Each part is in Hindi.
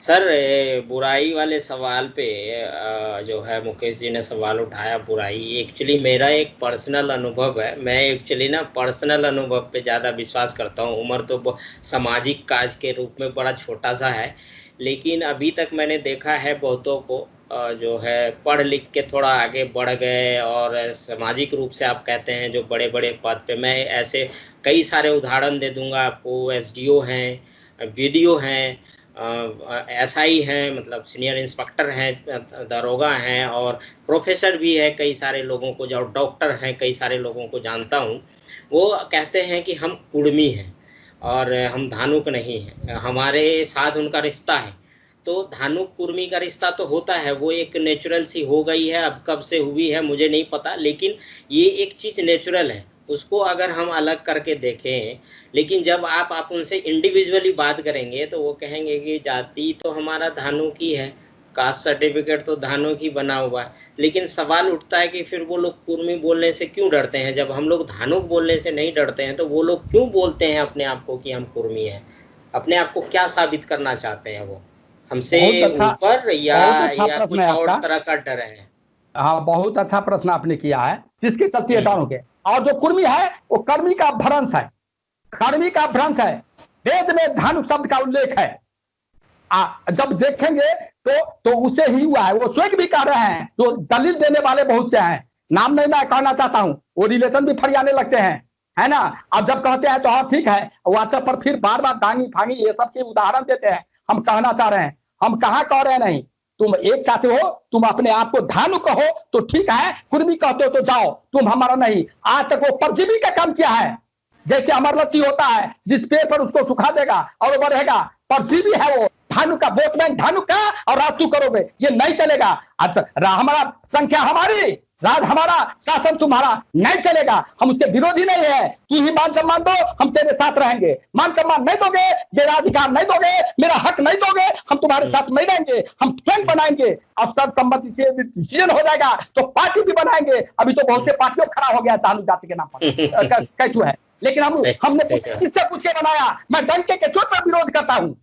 सर बुराई वाले सवाल पे जो है मुकेश जी ने सवाल उठाया बुराई, एक्चुअली मेरा एक पर्सनल अनुभव है। मैं एक्चुअली ना पर्सनल अनुभव पे ज़्यादा विश्वास करता हूँ। उम्र तो सामाजिक काज के रूप में बड़ा छोटा सा है, लेकिन अभी तक मैंने देखा है बहुतों को जो है पढ़ लिख के थोड़ा आगे बढ़ गए और सामाजिक रूप से आप कहते हैं जो बड़े बड़े पद पे, मैं ऐसे कई सारे उदाहरण दे दूंगा आपको। एसडीओ हैं, बीडीओ हैं, एसआई हैं, मतलब सीनियर इंस्पेक्टर हैं, दरोगा हैं, और प्रोफेसर भी है कई सारे लोगों को, जो डॉक्टर हैं कई सारे लोगों को जानता हूँ। वो कहते हैं कि हम कुर्मी हैं और हम धानुक नहीं हैं, हमारे साथ उनका रिश्ता है। तो धानुक कुर्मी का रिश्ता तो होता है, वो एक नेचुरल सी हो गई है, अब कब से हुई है मुझे नहीं पता, लेकिन ये एक चीज़ नेचुरल है, उसको अगर हम अलग करके देखें। लेकिन जब आप उनसे इंडिविजुअली बात करेंगे तो वो कहेंगे कि जाति तो हमारा धानुक ही है, कास्ट सर्टिफिकेट तो धानुक ही बना हुआ है। लेकिन सवाल उठता है कि फिर वो लोग कुर्मी बोलने से क्यों डरते हैं? जब हम लोग धानुक बोलने से नहीं डरते हैं तो वो लोग क्यों बोलते हैं अपने आप को कि हम कुर्मी हैं? अपने आप को क्या साबित करना चाहते हैं वो हमसे ऊपर, या प्रश्न कुछ है और आपका। तरह का डर है? हाँ, बहुत अच्छा प्रश्न आपने किया है, जिसके चलते ये डर हो गए। और जो कुर्मी है वो कर्मी का भ्रंश है, कर्मी का भ्रंश है। वेद में धानु शब्द का उल्लेख है। जब देखेंगे तो उसे ही हुआ है, वो स्वयं भी कह रहे हैं, जो दलील देने वाले बहुत से हैं, नाम नहीं मैं कहना चाहता हूं, वो रिलेशन भी फरियाने लगते हैं, है ना। अब जब कहते हैं तो हाँ ठीक है, व्हाट्सएप पर फिर बार बार डांगी फांगी ये सब के उदाहरण देते हैं। हम कहना चाह रहे हैं, हम कहाँ कह रहे नहीं, तुम एक चाहते हो, तुम अपने आप को धानु कहो तो ठीक है, कुर्मी कहते हो तो जाओ, तुम हमारा नहीं। आज तक वो परजीवी का काम किया है, जैसे अमरलती होता है, जिस पेड़ पर उसको सुखा देगा और वो बढ़ेगा, परजीवी है वो। धानु का वोट बैंक धानु का, और राज तू करोगे, ये नहीं चलेगा। हमारा संख्या हमारी, राज हमारा, शासन तुम्हारा, नहीं चलेगा। हम उसके विरोधी नहीं है। तू ही मान सम्मान दो, हम तेरे साथ रहेंगे। मान सम्मान नहीं दोगे, मेरा अधिकार नहीं दोगे, मेरा हक नहीं दोगे, हम तुम्हारे साथ नहीं रहेंगे। हम फ्रेंड बनाएंगे, अवसर सम्मति से डिसीजन हो जाएगा तो पार्टी भी बनाएंगे। अभी तो बहुत से पार्टियों खड़ा हो गया धानु जाति के नाम पर, कैसे है। लेकिन हमने किससे पूछ के बनाया? मैं डंके के चोट पर विरोध करता हूँ,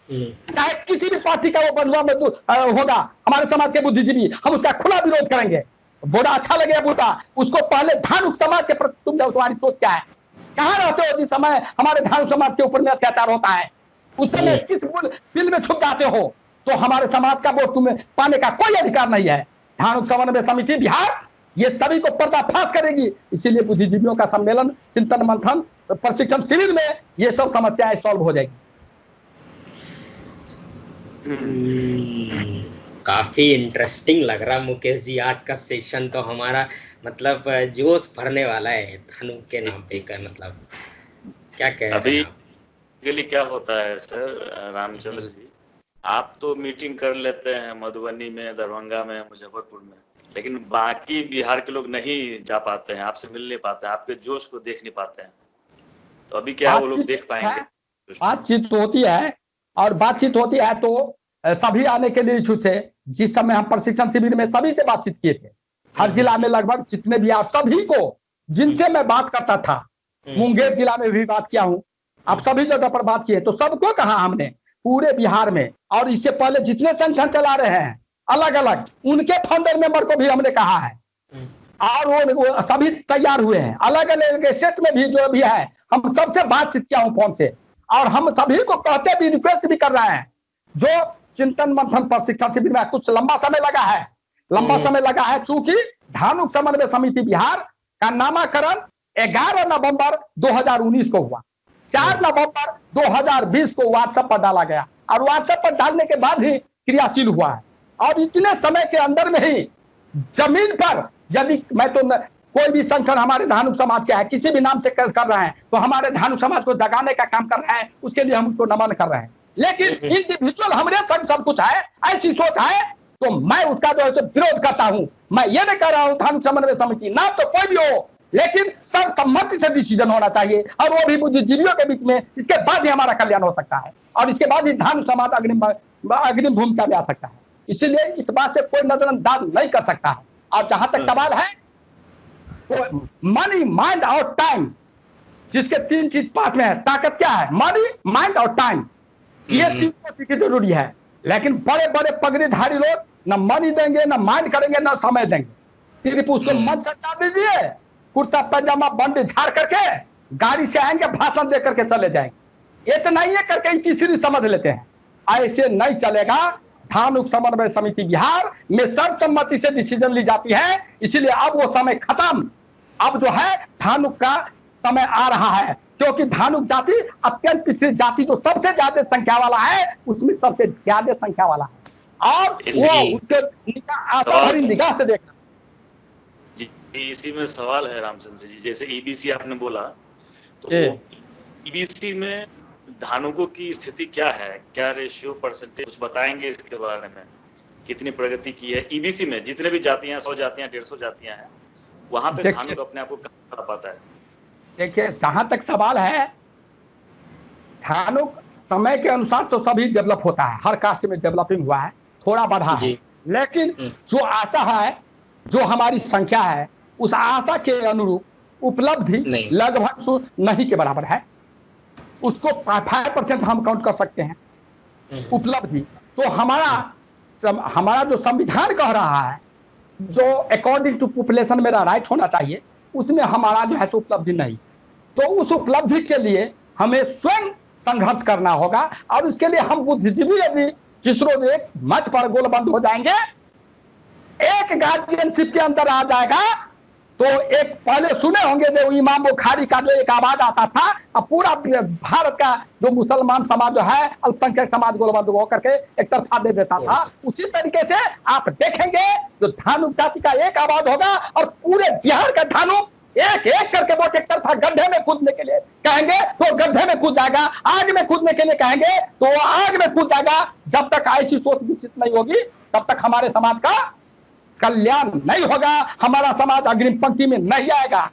चाहे किसी भी पार्टी का वो बंधुआ में होगा, हमारे समाज के बुद्धिजीवी, हम उसका खुला विरोध करेंगे। बुरा अच्छा लगे बुरा, उसको पहले धानु समाज के प्रति तुम जाओ, तुम्हारी सोच क्या है? कहाँ रहते हो जिस समय हमारे धानु समाज के ऊपर में अत्याचार होता है? उस समय किस बिल में छुप जाते हो? तो हमारे समाज का वोट तुम्हें पाने का कोई अधिकार नहीं है। धानु समन्वय समिति बिहार ये सभी को पर्दाफाश करेगी। इसीलिए बुद्धिजीवियों का सम्मेलन, चिंतन मंथन, प्रशिक्षण शिविर में ये सब समस्याएं सॉल्व हो जाएगी। काफी इंटरेस्टिंग लग रहा मुकेश जी, आज का सेशन तो हमारा मतलब जोश भरने वाला है धानु के नाम पे का। मतलब क्या कह रहे हैं अभी क्या होता है सर रामचंद्र जी, आप तो मीटिंग कर लेते हैं मधुबनी में, दरभंगा में, मुजफ्फरपुर में, लेकिन बाकी बिहार के लोग नहीं जा पाते हैं, आपसे मिल नहीं पाते हैं, आपके जोश को देख नहीं पाते हैं। तो अभी क्या वो लोग देख पाएंगे? बातचीत होती है, और बातचीत होती है तो सभी आने के लिए इच्छुक थे। जिस समय हम प्रशिक्षण शिविर में सभी से बातचीत किए थे, हर जिला में लगभग जितने भी आप सभी को जिनसे मैं बात करता था, मुंगेर जिला में भी बात किया हूँ, आप सभी जगह पर बात किए, तो सबको कहा हमने पूरे बिहार में, और इससे पहले जितने संगठन चला रहे हैं अलग अलग, उनके फाउंडर मेंबर को भी हमने कहा है, और वो सभी तैयार हुए हैं। अलग अलग स्टेट में भी जो भी है, हम सबसे बातचीत किया हूँ फोन से, और हम सभी को कहते भी, रिक्वेस्ट भी कर रहे हैं। जो चिंतन मंथन प्रशिक्षण शिविर में कुछ लंबा समय लगा है, चूंकि धानु समन्वय समिति बिहार का नामाकरण 11 नवंबर 2019 को हुआ, 4 नवंबर 2020 को व्हाट्सएप पर डाला गया, और व्हाट्सएप पर डालने के बाद ही क्रियाशील हुआ है। और इतने समय के अंदर में ही जमीन पर, यदि मैं तो कोई भी संगठन हमारे धानु समाज के है, किसी भी नाम से केस कर रहे हैं, तो हमारे धानु समाज को जगाने का काम कर रहे हैं, उसके लिए हम उसको नमन कर रहे हैं। लेकिन इंडिविजुअल हमारे संग सब कुछ है, ऐसी सोच है, तो मैं उसका जो है विरोध करता हूं। मैं ये नहीं कह रहा हूं धानु समन्वय समिति नाम तो कोई भी हो, लेकिन सर्वसम्मति से डिसीजन होना चाहिए, और वो भी बुद्धिजीवियों के बीच में। इसके बाद ही हमारा कल्याण हो सकता है, और इसके बाद ही धानु समाज अग्रिम भूमिका में आ सकता है। इसीलिए इस बात से कोई नजरअंदाज नहीं कर सकता है। और जहां तक सवाल है, तो मनी, माइंड और टाइम, जिसके 3 चीज पास में है, ताकत क्या है? मनी, माइंड और टाइम, ये 3 चीज की जरूरी है। लेकिन बड़े बड़े पगड़ीधारी लोग न मनी देंगे, न माइंड करेंगे, न समय देंगे। सिर्फ उसको मंच सजा दीजिए, कुर्ता पैजामा बंडी झाड़ करके गाड़ी से आएंगे, भाषण दे करके चले जाएंगे। इतना ही करके इनकी सीरीज समझ लेते हैं। ऐसे नहीं चलेगा। धानुक समन्वय समिति बिहार में सर्वसम्मति से डिसीजन ली जाती है, इसीलिए अब वो समय खत्म। अब जो है धानुक का समय आ रहा है, क्योंकि धानुक जाति अत्यंत पिछड़ी जाति जो सबसे ज्यादा संख्या वाला है, उसमें सबसे ज्यादा संख्या वाला है, और वो उसके आशा भरी निगाह से देखना। इसी में सवाल है रामचंद्र जी, जैसे ईबीसी आपने बोला, तो ईबीसी में धानुकों की स्थिति क्या है, क्या रेशियो परसेंटेज कुछ बताएंगे इसके बारे में, कितनी प्रगति की है ईबीसी में? जितने भी जातियां, 100 जातियां, 150 जातियां हैं, वहां पे धानुक अपने आप को कहाँ कर पाता है? देखिए, जहां तक सवाल है, धानुक समय के अनुसार तो सभी डेवलप होता है, हर कास्ट में डेवलपिंग हुआ है, थोड़ा बढ़ा है, लेकिन जो आशा है, जो हमारी संख्या है, उस आशा के अनुरूप उपलब्धि लगभग नहीं के बराबर है। उसको 5% हम काउंट कर सकते हैं उपलब्धि। तो हमारा जो संविधान कह रहा है, जो अकॉर्डिंग टू पॉपुलेशन मेरा राइट होना चाहिए, उसमें हमारा जो है उपलब्धि नहीं। तो उस उपलब्धि के लिए हमें स्वयं संघर्ष करना होगा, और उसके लिए हम बुद्धिजीवी यदि किसरो एक मंच पर गोलबंद हो जाएंगे, एक गार्जियनशिप के अंदर आ जाएगा, तो एक पहले सुने होंगे जो इमाम बुखारी का जो एक आवाज आता था, अब पूरा भारत का जो मुसलमान समाज जो है, अल्पसंख्यक समाज गोलबंद होकर के एक तरफा दे देता था। उसी तरीके से आप देखेंगे जो धानुक जाति का एक आवाज होगा, और पूरे बिहार का धानुक एक एक करके वोट एक तरफा गड्ढे में कूदने के लिए कहेंगे तो गड्ढे में कूद जाएगा, आग में कूदने के लिए कहेंगे तो आग में कूद जाएगा। जब तक ऐसी सोच विकसित नहीं होगी, तब तक हमारे समाज का कल्याण नहीं होगा, हमारा समाज अग्रिम पंक्ति में नहीं आएगा,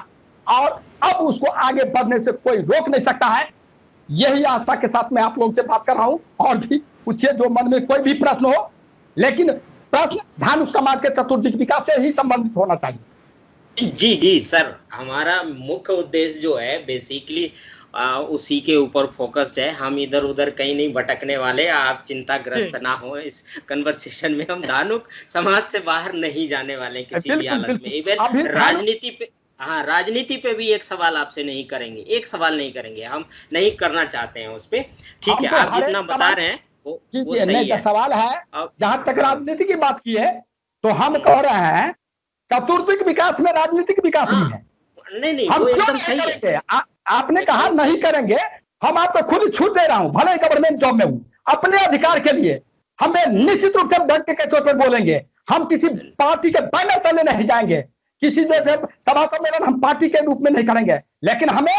और अब उसको आगे बढ़ने से कोई रोक नहीं सकता है। यही आस्था के साथ मैं आप लोगों से बात कर रहा हूं। और भी पूछिए जो मन में कोई भी प्रश्न हो, लेकिन प्रश्न धानुक समाज के चतुर्दिक विकास से ही संबंधित होना चाहिए। जी सर, हमारा मुख्य उद्देश्य जो है बेसिकली उसी के ऊपर फोकस्ड है। हम इधर उधर कहीं नहीं भटकने वाले, आप चिंताग्रस्त ना हो। इस कन्वर्सेशन में हम धानुक समाज से बाहर नहीं जाने वाले किसी भी हालत में। इवन राजनीति पे, हाँ, राजनीति पे भी एक सवाल आपसे नहीं करेंगे, एक सवाल नहीं करेंगे, हम नहीं करना चाहते हैं उस पे। ठीक है, आप जितना बता रहे हैं वो सही है। सवाल है, जहां तक राजनीति की बात की है, तो हम कह रहे हैं चतुर्दिक विकास में राजनीतिक विकास भी है। नहीं, वो एकदम सही है। आपने कहा नहीं करेंगे, हम आपको खुद छूट दे रहा हूं, भले गवर्नमेंट जॉब में हूं, अपने अधिकार के लिए हमें निश्चित रूप से डट के तौर पर बोलेंगे। हम किसी पार्टी के बैनर तले नहीं जाएंगे, किसी जैसे सभा सम्मेलन हम पार्टी के रूप में नहीं करेंगे, लेकिन हमें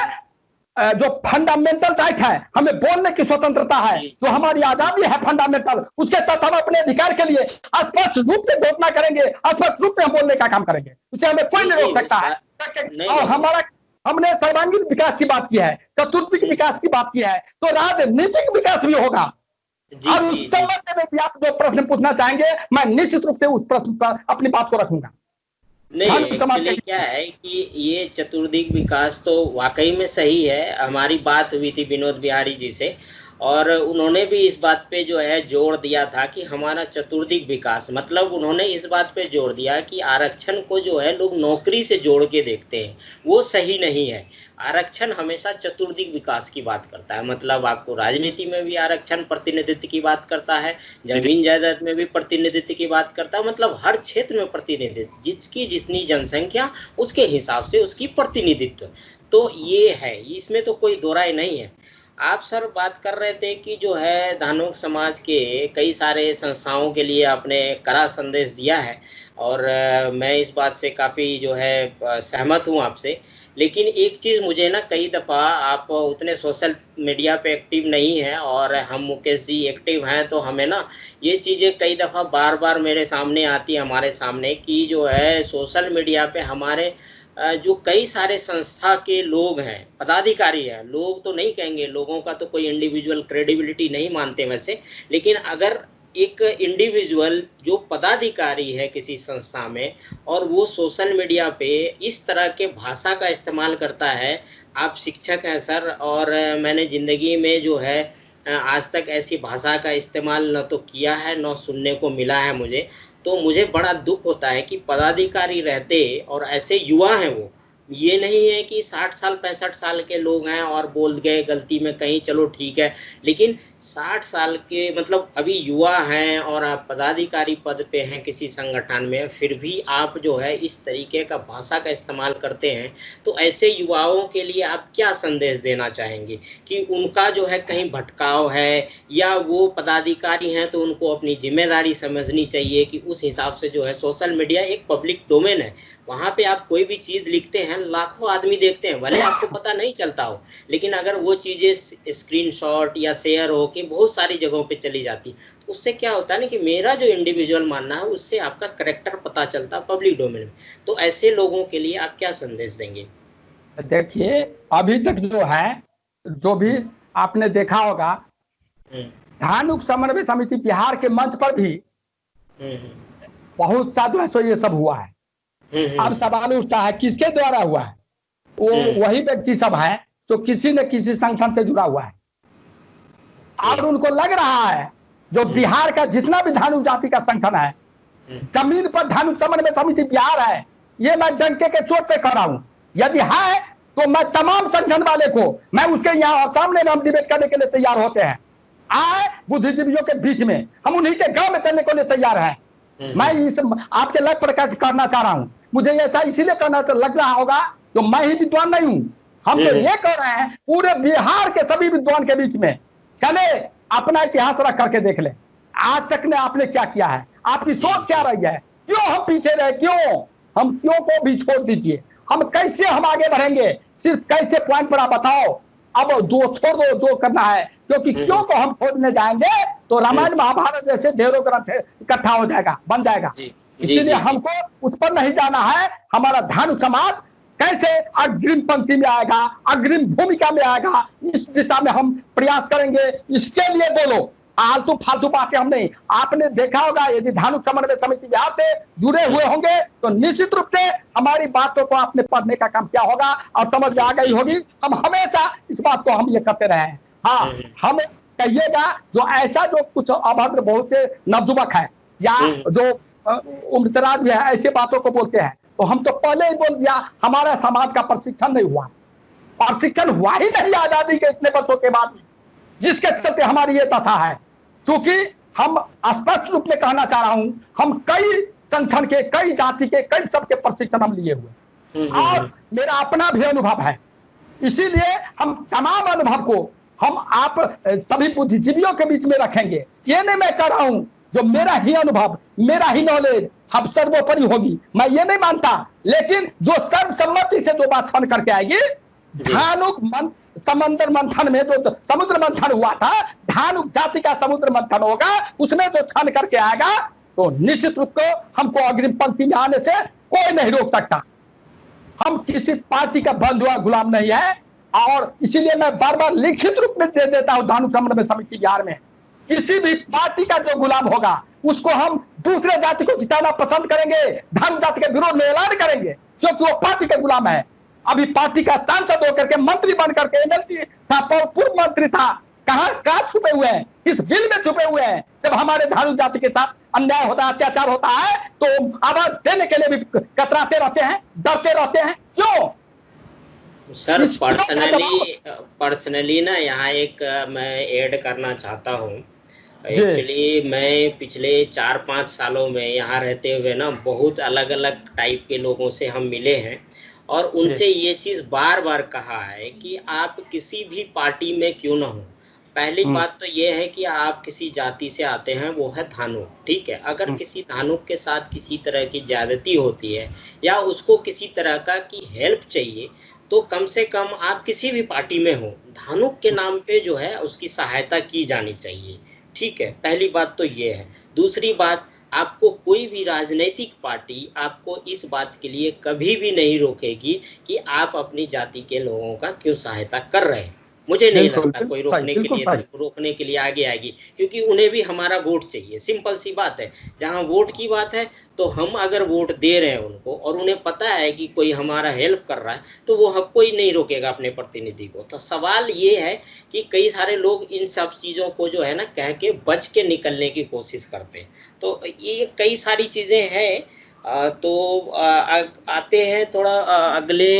जो फंडामेंटल राइट है, हमें बोलने की स्वतंत्रता है, जो हमारी आजादी है फंडामेंटल, उसके तहत हम अपने अधिकार के लिए स्पष्ट रूप से घोषणा करेंगे, स्पष्ट रूप से हम बोलने का काम करेंगे, उसे हमें कोई नहीं रोक सकता है। और हमने सर्वांगीण विकास की बात की है, चतुर्दिक विकास की बात की है, तो राजनीतिक विकास भी होगा। और उस संबंध में भी आप जो प्रश्न पूछना चाहेंगे, मैं निश्चित रूप से उस प्रश्न पर अपनी बात को रखूंगा। नहीं, एक्चुअली क्या है कि ये चतुर्दिक विकास तो वाकई में सही है। हमारी बात हुई थी विनोद बिहारी जी से, और उन्होंने भी इस बात पे जो है जोर दिया था कि हमारा चतुर्दिक विकास, मतलब उन्होंने इस बात पे जोर दिया कि आरक्षण को जो है लोग नौकरी से जोड़ के देखते हैं, वो सही नहीं है। आरक्षण हमेशा चतुर्दिक विकास की बात करता है, मतलब आपको राजनीति में भी आरक्षण प्रतिनिधित्व की बात करता है, जमीन जायदाद में भी प्रतिनिधित्व की बात करता है, मतलब हर क्षेत्र में प्रतिनिधित्व, जिसकी जितनी जनसंख्या उसके हिसाब से उसकी प्रतिनिधित्व। तो ये है, इसमें तो कोई दो राय नहीं है। आप सर बात कर रहे थे कि जो है धानुक समाज के कई सारे संस्थाओं के लिए आपने कड़ा संदेश दिया है, और मैं इस बात से काफ़ी जो है सहमत हूँ आपसे। लेकिन एक चीज़ मुझे ना, कई दफ़ा आप उतने सोशल मीडिया पे एक्टिव नहीं हैं, और हम मुकेश जी एक्टिव हैं, तो हमें ना ये चीज़ें कई दफ़ा बार बार मेरे सामने आती है, हमारे सामने, कि जो है सोशल मीडिया पे हमारे जो कई सारे संस्था के लोग हैं, पदाधिकारी हैं, लोग तो नहीं कहेंगे, लोगों का तो कोई इंडिविजुअल क्रेडिबिलिटी नहीं मानते वैसे, लेकिन अगर एक इंडिविजुअल जो पदाधिकारी है किसी संस्था में, और वो सोशल मीडिया पे इस तरह के भाषा का इस्तेमाल करता है। आप शिक्षक हैं सर, और मैंने ज़िंदगी में जो है आज तक ऐसी भाषा का इस्तेमाल न तो किया है न सुनने को मिला है मुझे। तो मुझे बड़ा दुख होता है कि पदाधिकारी रहते और ऐसे युवा हैं, वो ये नहीं है कि 60 साल 65 साल के लोग हैं और बोल गए गलती में कहीं, चलो ठीक है, लेकिन 60 साल के मतलब अभी युवा हैं और आप पदाधिकारी पद पे हैं किसी संगठन में, फिर भी आप जो है इस तरीके का भाषा का इस्तेमाल करते हैं। तो ऐसे युवाओं के लिए आप क्या संदेश देना चाहेंगे कि उनका जो है कहीं भटकाव है, या वो पदाधिकारी हैं तो उनको अपनी जिम्मेदारी समझनी चाहिए कि उस हिसाब से जो है सोशल मीडिया एक पब्लिक डोमेन है, वहां पे आप कोई भी चीज लिखते हैं लाखों आदमी देखते हैं, भले आपको पता नहीं चलता हो, लेकिन अगर वो चीजें स्क्रीनशॉट या शेयर हो के बहुत सारी जगहों पे चली जाती, तो उससे क्या होता है ना कि मेरा जो इंडिविजुअल मानना है उससे आपका करेक्टर पता चलता पब्लिक डोमेन में। तो ऐसे लोगों के लिए आप क्या संदेश देंगे? देखिए, अभी तक जो है, जो भी आपने देखा होगा, धानुक समन्वय समिति बिहार के मंच पर भी बहुत सा जो है सो ये सब हुआ है। अब सवाल उठता है किसके द्वारा हुआ है? वो वही व्यक्ति सब है जो किसी न किसी संगठन से जुड़ा हुआ है, और उनको लग रहा है जो बिहार का जितना भी धानुक जाति का संगठन है, जमीन पर धानुक समन्वय समिति बिहार है, ये मैं डंके के चोट पे कह रहा हूं। यदि है तो मैं तमाम संगठन वाले को, मैं उसके यहाँ सामने में हम डिबेट करने के लिए तैयार होते हैं। आए बुद्धिजीवियों के बीच में, हम उन्हीं के गांव में चलने के लिए तैयार हैं। मैं इस आपके लग प्रकाश करना चाह रहा हूं, मुझे ऐसा इसीलिए करना तो लग रहा होगा तो मैं ही विद्वान नहीं हूं। हम तो ये कर रहे हैं पूरे बिहार के सभी विद्वान के बीच में चले, अपना इतिहास रख करके देख ले, आज तक ने आपने क्या किया है, आपकी सोच क्या रही है, क्यों हम पीछे रहे, क्यों को भी छोड़ दीजिए, हम कैसे हम आगे बढ़ेंगे, सिर्फ कैसे पॉइंट पर आप बताओ। अब दो छोड़ दो जो करना है, क्योंकि क्यों को हम खोजने जाएंगे तो रामायण महाभारत जैसे ढेरों ग्रंथ इकट्ठा हो जाएगा, बन जाएगा। इसीलिए हमको उस पर नहीं जाना है। हमारा धानुक समाज कैसे अग्रिम पंक्ति में आएगा, अग्रिम भूमिका में आएगा, इस दिशा में हम प्रयास करेंगे। इसके लिए बोलो, आलतू फालतू बातें हम नहीं। आपने देखा होगा यदि धानुक समन्वय समिति बिहार से जुड़े हुए होंगे तो निश्चित रूप से हमारी बातों को आपने पढ़ने का काम क्या होगा और समझ में आ गई होगी। हम हमेशा इस बात को हम ये करते रहे हैं। हाँ, हम कहिएगा जो ऐसा जो कुछ अभद्र बहुत से नवजुवक है या जो उम्रदराज भी है, ऐसे बातों को बोलते हैं, तो हम तो पहले ही बोल दिया हमारा समाज का प्रशिक्षण नहीं हुआ, प्रशिक्षण हुआ ही नहीं आजादी के इतने वर्षों के बाद, जिसके चलते हमारी ये दशा है। क्योंकि हम स्पष्ट रूप में कहना चाह रहा हूं, हम कई संगठन के, कई जाति के, कई सबके प्रशिक्षण हम लिए हुए और मेरा अपना भी अनुभव है। इसीलिए हम तमाम अनुभव को हम आप सभी बुद्धिजीवियों के बीच में रखेंगे। ये नहीं मैं कह रहा हूं जो मेरा ही अनुभव, मेरा ही नॉलेज हम सर्वोपरि होगी, मैं ये नहीं मानता, लेकिन जो सर्वसम्मति से जो बात छन करके आएगी, धानुक समुद्र मंथन में जो समुद्र मंथन हुआ था, धानुक जाति का समुद्र मंथन होगा, उसमें जो छन करके आएगा तो निश्चित रूप से हमको अग्रिम पंक्ति में आने से कोई नहीं रोक सकता। हम किसी पार्टी का बंधुआ गुलाम नहीं है, और इसीलिए मैं बार बार लिखित रूप में दे देता हूं धानुक समन्वय समिति बिहार में, किसी भी पार्टी का जो गुलाम होगा उसको हम दूसरे जाति को जिताना पसंद करेंगे, धानुक जाति के विरोध में ऐलान करेंगे, क्योंकि वो पार्टी का गुलाम है। अभी पार्टी का सांसद होकर के, मंत्री बन करके, एमएलसी था, पूर्व मंत्री था, कहाँ छुपे हुए हैं, किस बिल में छुपे हुए हैं? जब हमारे धानुक जाति के साथ अन्याय होता है, अत्याचार होता है, तो आवाज देने के लिए भी कतराते रहते हैं, डरते रहते हैं, क्यों? सर पर्सनली ना यहाँ एक मैं ऐड करना चाहता हूँ। एक्चुअली मैं पिछले 4-5 सालों में यहाँ रहते हुए ना बहुत अलग अलग टाइप के लोगों से हम मिले हैं, और उनसे ये चीज़ बार बार कहा है कि आप किसी भी पार्टी में क्यों ना हो, पहली बात तो ये है कि आप किसी जाति से आते हैं, वो है धानुक, ठीक है। अगर किसी धानुक के साथ किसी तरह की ज्यादती होती है या उसको किसी तरह का की हेल्प चाहिए, तो कम से कम आप किसी भी पार्टी में हो, धानुक के नाम पे जो है उसकी सहायता की जानी चाहिए, ठीक है। पहली बात तो ये है। दूसरी बात, आपको कोई भी राजनीतिक पार्टी आपको इस बात के लिए कभी भी नहीं रोकेगी कि आप अपनी जाति के लोगों का क्यों सहायता कर रहे हैं, मुझे नहीं बिल्कुल लगता कोई बिल्कुल सही। रोकने के लिए आगे आएगी, क्योंकि उन्हें भी हमारा वोट चाहिए। सिंपल सी बात है, जहां वोट की बात है तो हम अगर वोट दे रहे हैं उनको और उन्हें पता है कि कोई हमारा हेल्प कर रहा है, तो वो कोई नहीं रोकेगा अपने प्रतिनिधि को। तो सवाल ये है कि कई सारे लोग इन सब चीज़ों को जो है ना कह के बच के निकलने की कोशिश करते हैं। तो ये कई सारी चीज़ें हैं। तो आते हैं थोड़ा अगले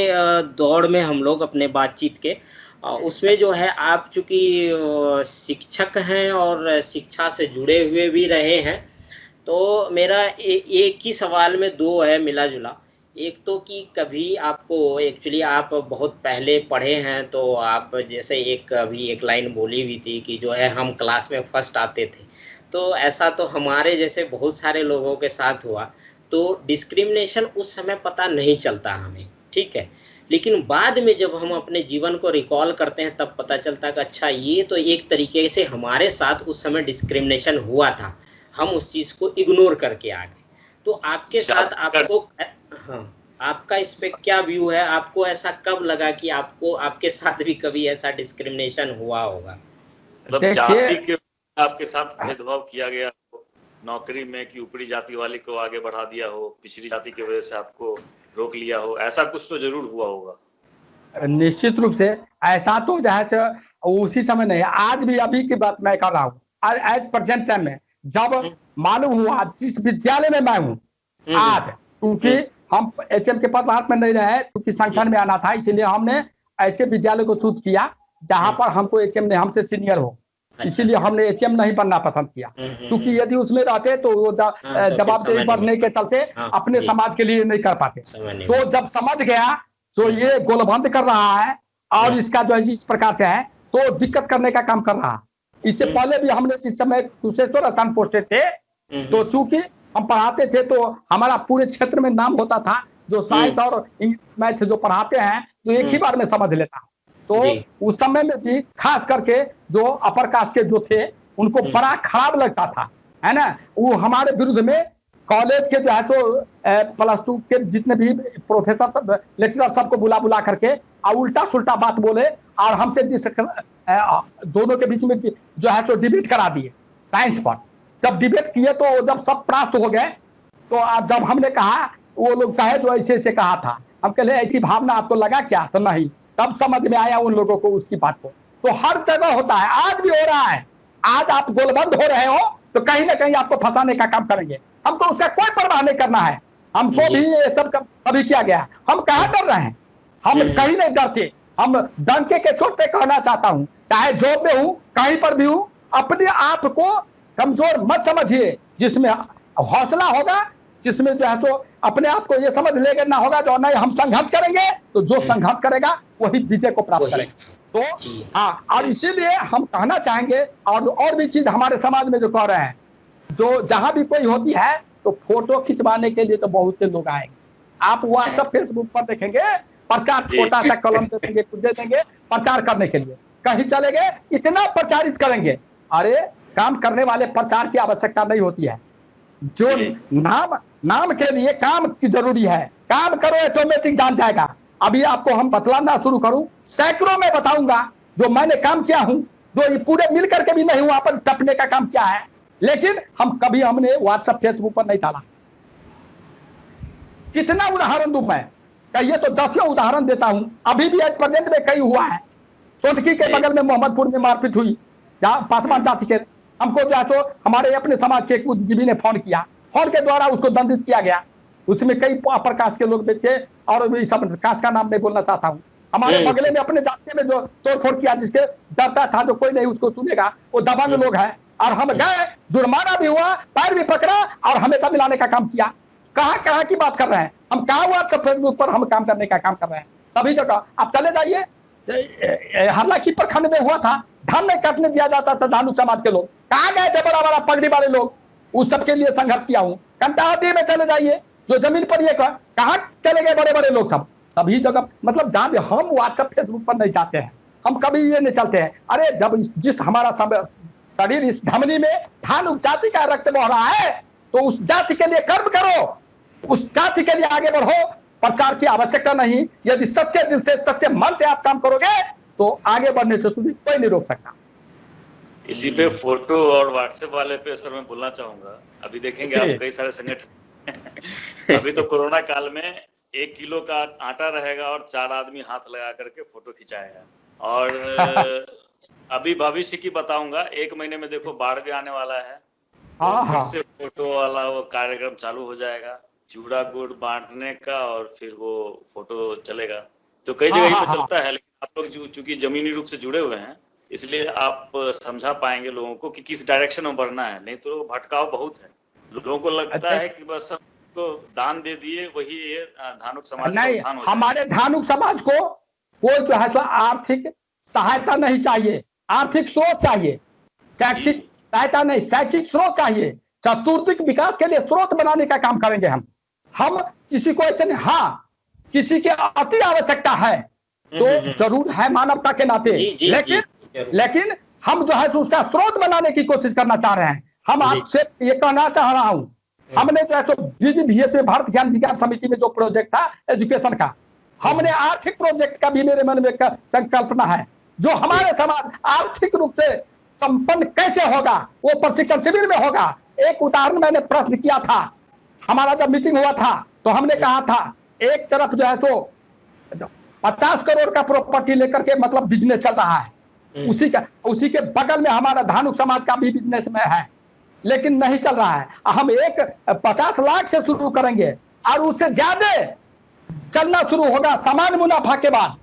दौड़ में हम लोग अपने बातचीत के। उसमें जो है आप चूंकि शिक्षक हैं और शिक्षा से जुड़े हुए भी रहे हैं, तो मेरा एक ही सवाल में दो है मिला जुला। एक तो कि कभी आपको एक्चुअली आप बहुत पहले पढ़े हैं, तो आप जैसे अभी एक लाइन बोली हुई थी कि जो है हम क्लास में फर्स्ट आते थे, तो ऐसा तो हमारे जैसे बहुत सारे लोगों के साथ हुआ। तो डिस्क्रिमिनेशन उस समय पता नहीं चलता हमें, ठीक है, लेकिन बाद में जब हम अपने जीवन को रिकॉल करते हैं तब पता चलता कि अच्छा ये तो एक तरीके से हमारे साथ उस समय डिस्क्रिमिनेशन हुआ था, हम उस चीज को इग्नोर करके आ गए। तो आपके साथ आपको, हाँ, आपका इस पे क्या व्यू है? आपको ऐसा कब लगा कि आपके साथ भी कभी ऐसा डिस्क्रिमिनेशन हुआ होगा? मतलब जाति के आपके साथ भेदभाव किया गया नौकरी में, कि ऊपरी जाति वाले को आगे बढ़ा दिया हो, पिछड़ी जाति की वजह से आपको रोक लिया हो, ऐसा कुछ तो जरूर हुआ होगा। निश्चित रूप से ऐसा तो जो है उसी समय नहीं, आज भी अभी की बात मैं कर रहा हूँ, एट प्रेजेंट टाइम में जब मालूम हुआ जिस विद्यालय में मैं हूँ आज, क्योंकि हम एचएम के पदभार में नहीं रहे, क्योंकि संगठन में आना था, इसीलिए हमने ऐसे विद्यालय को चूज किया जहां पर हमको एचएम ने हमसे सीनियर हो, इसीलिए हमने एचएम नहीं बनना पसंद किया, क्योंकि यदि उसमें रहते तो वो जवाबदेही बढ़ने के चलते अपने समाज के लिए नहीं कर पाते। तो जब समझ गया जो ये गोलबंद कर रहा है और इसका जो है इस प्रकार से है, तो दिक्कत करने का काम कर रहा है। इससे पहले भी हमने जिस समय कुशेश्वर स्थान पोस्टेड थे, तो चूंकि हम पढ़ाते थे तो हमारा पूरे क्षेत्र में नाम होता था, जो साइंस और मैथ जो पढ़ाते हैं तो एक ही बार में समझ लेता। तो उस समय में भी खास करके जो अपर कास्ट के जो थे उनको बड़ा खराब लगता था, है ना, वो हमारे विरुद्ध में कॉलेज के जो है सो +2 के जितने भी प्रोफेसर सब लेक्चरर सबको बुला करके और उल्टा सुल्टा बात बोले, और हमसे जिस दोनों के बीच में जो है सो डिबेट करा दिए साइंस पर। जब डिबेट किए तो जब सब परास्त हो गए, तो जब हमने कहा, वो लोग कहे जो ऐसे ऐसे कहा था, हम कहे ऐसी भावना आपको लगा क्या? तो नहीं, तब समझ में आया उन लोगों को उसकी बात को। तो हर जगह होता है, आज भी हो रहा है। आज आप गोलबंद हो रहे हो तो कहीं ना कहीं आपको फंसाने का काम करेंगे, हमको उसका कोई परवाह नहीं करना है। हमको भी ये सब कभी किया गया, हम कहाँ डर रहे हैं, हम कहीं नहीं डरते। हम डंके के चोट पे कहना चाहता हूँ, चाहे जॉब में हूँ, कहीं पर भी हूँ, अपने आप को कमजोर मत समझिए। जिसमें हौसला होगा, जिसमें जो है सो अपने आप को ये समझ लेगा ना होगा जो नहीं हम संघर्ष करेंगे, तो जो संघर्ष करेगा वही विजय को प्राप्त करेगा। तो हाँ, और इसीलिए हम कहना चाहेंगे, और भी चीज हमारे समाज में जो कह रहे हैं, जो जहां भी कोई होती है तो फोटो खिंचवाने के लिए तो बहुत से लोग आएंगे। आप व्हाट्सएप फेसबुक पर देखेंगे, प्रचार छोटा सा कलम दे देंगे, कुछ दे देंगे प्रचार करने के लिए, कहीं चले गए इतना प्रचारित करेंगे। अरे काम करने वाले प्रचार की आवश्यकता नहीं होती है, जो नाम के लिए काम की जरूरी है, काम करो ऑटोमेटिक जान जाएगा। अभी आपको हम बतलाना शुरू करूं, सैकड़ों में बताऊंगा जो मैंने काम किया हूं, जो ये पूरे मिल करके भी नहीं हुआ पर टपने का काम किया है, लेकिन हमने व्हाट्सएप फेसबुक पर नहीं डाला। कितना उदाहरण दूं मैं, कहिए तो 10 उदाहरण देता हूं। अभी भी एट प्रेजेंट में कई हुआ है। सोटकी के बगल में मोहम्मदपुर में मारपीट हुई, जहाँ पासवान जाति के, हमको जो है हमारे अपने समाज के एक बुद्धिजीवी ने फोन किया, फोन के द्वारा उसको दंडित किया गया। उसमें कई अपर कास्ट के लोग थे, और सब कास्ट का नाम नहीं बोलना चाहता हूँ। हमारे बगले में अपने जाति में जो तोड़फोड़ किया, जिसके डरता था जो कोई नहीं उसको सुनेगा, वो दबंग लोग हैं। और हम गए, जुर्माना भी हुआ, पैर भी पकड़ा और हमेशा मिलाने का काम किया। कहाँ की बात कर रहे हैं हम, कहाँ व्हाट्सएप फेसबुक पर हम काम करने का काम कर रहे हैं, सभी जगह। आप चले जाइए, हालांकि प्रखंड में हुआ था, धान नहीं काटने दिया जाता था धानु समाज के लोग, कहाँ गए थे बड़ा बड़ा पगड़ी वाले लोग, उस सबके लिए संघर्ष किया हूँ। कंटाहाटी में चले जाइए, जो जमीन पर ये कहाँ चले गए बड़े बड़े लोग, सब सभी जगह। मतलब जहाँ भी हम व्हाट्सएप फेसबुक पर नहीं जाते हैं, हम कभी ये नहीं चलते हैं। अरे जब जिस हमारा शरीर इस धमनी में धान जाति का रक्त बह रहा है, तो उस जाति के लिए कर्म करो, उस जाति के लिए आगे बढ़ो। प्रचार की आवश्यकता नहीं, यदि सच्चे दिल से सच्चे मन से आप काम करोगे तो आगे बढ़ने से तुम्हें कोई नहीं रोक सकता। इसी पे फोटो और व्हाट्सएप वाले पे सर मैं बोलना चाहूंगा, अभी देखेंगे आप कई सारे संगठन अभी तो कोरोना काल में 1 किलो का आटा रहेगा और 4 आदमी हाथ लगा करके फोटो खिंचाएगा। और अभी भविष्य की बताऊंगा, 1 महीने में देखो बाढ़ भी आने वाला है, तो फिर से फोटो वाला वो कार्यक्रम चालू हो जाएगा, चूड़ा गुड़ बांटने का, और फिर वो फोटो चलेगा। तो कई जगह ये चलता है, लेकिन आप लोग चूंकि जमीनी रूप से जुड़े हुए हैं, इसलिए आप समझा पाएंगे लोगों को कि किस डायरेक्शन में बढ़ना है, नहीं तो भटकाव बहुत है। लोगों को लगता है कि बस सबको दान दे दिए वही ये धानुक समाज नहीं, हमारे धानुक समाज को कोई जो है तो आर्थिक सहायता नहीं चाहिए, आर्थिक स्रोत चाहिए, शैक्षिक सहायता नहीं, शैक्षिक स्रोत चाहिए, चतुर्दिक विकास के लिए स्रोत बनाने का काम करेंगे हम किसी को ऐसे नहीं, हाँ किसी की अति आवश्यकता है तो जरूर है मानवता के नाते, लेकिन हम जो है उसका स्रोत बनाने की कोशिश करना चाह रहे हैं। हम आपसे ये कहना चाह रहा हूं, हमने जो है तो BGVS में भारत ज्ञान विज्ञान समिति में जो प्रोजेक्ट था एजुकेशन का, हमने आर्थिक प्रोजेक्ट का भी मेरे मन में संकल्पना है, जो हमारे समाज आर्थिक रूप से संपन्न कैसे होगा वो प्रशिक्षण शिविर में होगा। एक उदाहरण मैंने प्रश्न किया था, हमारा जब मीटिंग हुआ था तो हमने कहा था एक तरफ जो है सो 50 करोड़ का प्रॉपर्टी लेकर के मतलब बिजनेस चल रहा है, उसी के बगल में हमारा धानुक समाज का भी बिजनेस में है, लेकिन नहीं चल रहा है। हम एक 50 लाख से शुरू करेंगे और उससे ज्यादा चलना शुरू होगा समान मुनाफा के बाद।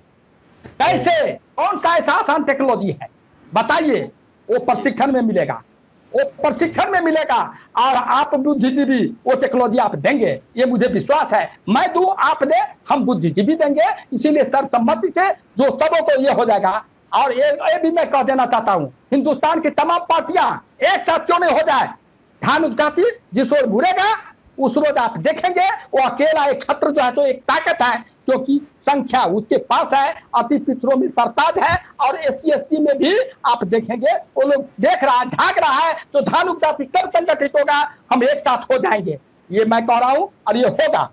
कैसे, कौन सा ऐसा आसान टेक्नोलॉजी है बताइए, वो प्रशिक्षण में मिलेगा, वो प्रशिक्षण में मिलेगा और आप बुद्धिजीवी वो टेक्नोलॉजी आप देंगे, ये मुझे विश्वास है। मैं दूं, आप दे, हम बुद्धिजीवी देंगे, इसीलिए सर्वसम्मति से जो सबों को ये हो जाएगा। और ये भी मैं कह देना चाहता हूं, हिंदुस्तान की तमाम पार्टियां एक साथ क्यों नहीं हो जाए, धानुक जाति जिस ओर मुड़ेगा उस रोज आप देखेंगे वो अकेला एक छत्र जो है तो एक ताकत है, क्योंकि संख्या उसके पास है, अति पिछड़ों में सरताज है, और SC/ST में भी आप देखेंगे वो लोग देख रहा है, झांक रहा है, तो धानुक जाति कब संगठित होगा, हम एक साथ हो जाएंगे, ये मैं कह रहा हूं और ये होगा।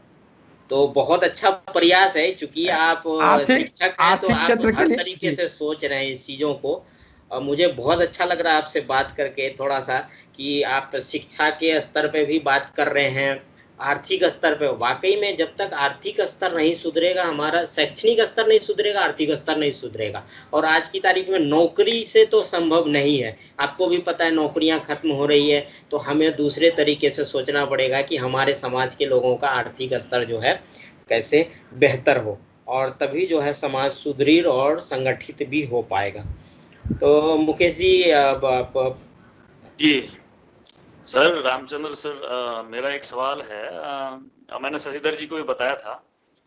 तो बहुत अच्छा प्रयास है, चूंकि आप शिक्षक हैं तो आप हर तरीके से सोच रहे हैं इस चीजों को, और मुझे बहुत अच्छा लग रहा है आपसे बात करके थोड़ा सा कि आप शिक्षा के स्तर पे भी बात कर रहे हैं, आर्थिक स्तर पे। वाकई में जब तक आर्थिक स्तर नहीं सुधरेगा, हमारा शैक्षणिक स्तर नहीं सुधरेगा, आर्थिक स्तर नहीं सुधरेगा। और आज की तारीख में नौकरी से तो संभव नहीं है, आपको भी पता है नौकरियां खत्म हो रही है, तो हमें दूसरे तरीके से सोचना पड़ेगा कि हमारे समाज के लोगों का आर्थिक स्तर जो है कैसे बेहतर हो, और तभी जो है समाज सुदृढ़ और संगठित भी हो पाएगा। तो मुकेश जी सर, रामचंद्र सर, मेरा एक सवाल है, मैंने शशिधर जी को भी बताया था,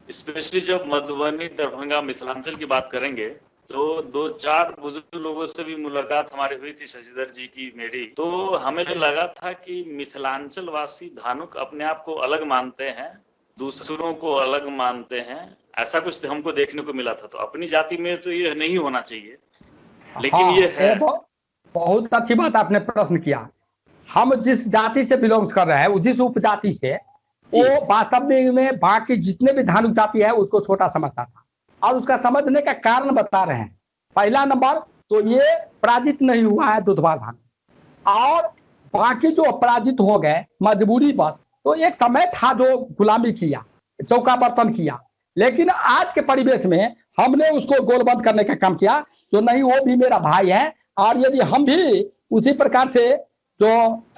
स्पेशली जब मधुबनी, दरभंगा, मिथिलांचल की बात करेंगे तो 2-4 बुजुर्ग लोगों से भी मुलाकात हमारी हुई थी, शशिधर जी की मेरी, तो हमें लगा था कि मिथिलांचल वासी धानुक अपने आप को अलग मानते हैं, दूसरों को अलग मानते हैं, ऐसा कुछ हमको देखने को मिला था। तो अपनी जाति में तो ये नहीं होना चाहिए, लेकिन ये है। बहुत अच्छी बात आपने प्रश्न किया। हम जिस जाति से बिलोंग्स कर रहे हैं, जिस उपजाति से, वो वास्तव में बाकी जितने भी धानुक जाति है उसको छोटा समझता था, और उसका समझने का कारण बता रहे हैं। पहला नंबर तो ये पराजित नहीं हुआ है दुधवा धानुक, और बाकी जो अपराजित हो गए मजबूरी बस, तो एक समय था जो गुलामी किया, चौका बर्तन किया, लेकिन आज के परिवेश में हमने उसको गोलबंद करने का काम किया, तो नहीं वो भी मेरा भाई है, और यदि हम भी उसी प्रकार से जो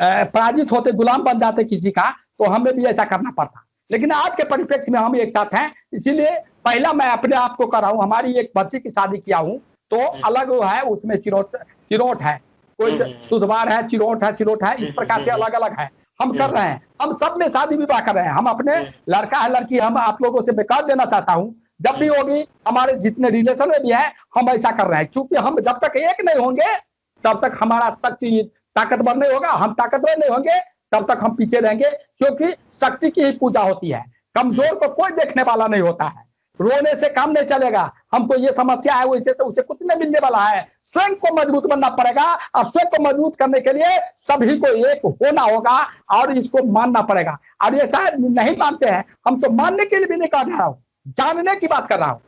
पराजित होते, गुलाम बन जाते किसी का, तो हमें भी ऐसा करना पड़ता। लेकिन आज के परिप्रेक्ष्य में हम एक साथ हैं, इसीलिए पहला मैं अपने आप को कर रहा हूँ। हमारी एक बच्ची की शादी किया हूँ, तो अलग है, उसमें चिरोट है, कोई सुधवार है, चिरोट है, इस प्रकार से अलग अलग है। हम कर रहे हैं, हम सब में शादी विवाह कर रहे हैं। हम अपने लड़का है लड़की, हम आप लोगों से बेकार देना चाहता हूँ, जब भी होगी हमारे जितने रिलेशन में भी है, हम ऐसा कर रहे हैं, क्योंकि हम जब तक एक नहीं होंगे तब तक हमारा शक्ति ताकतवर नहीं होगा, हम ताकतवर नहीं होंगे तब तक हम पीछे रहेंगे, क्योंकि शक्ति की ही पूजा होती है, कमजोर को कोई देखने वाला नहीं होता है, रोने से काम नहीं चलेगा। हमको ये समस्या है, वैसे तो उसे कुछ नहीं मिलने वाला है, स्वयं को मजबूत बनना पड़ेगा, और स्वयं को मजबूत करने के लिए सभी को एक होना होगा और इसको मानना पड़ेगा। और ये शायद नहीं मानते हैं, हम तो मानने के लिए भी नहीं कह रहा हूँ, जानने की बात कर रहा हूँ।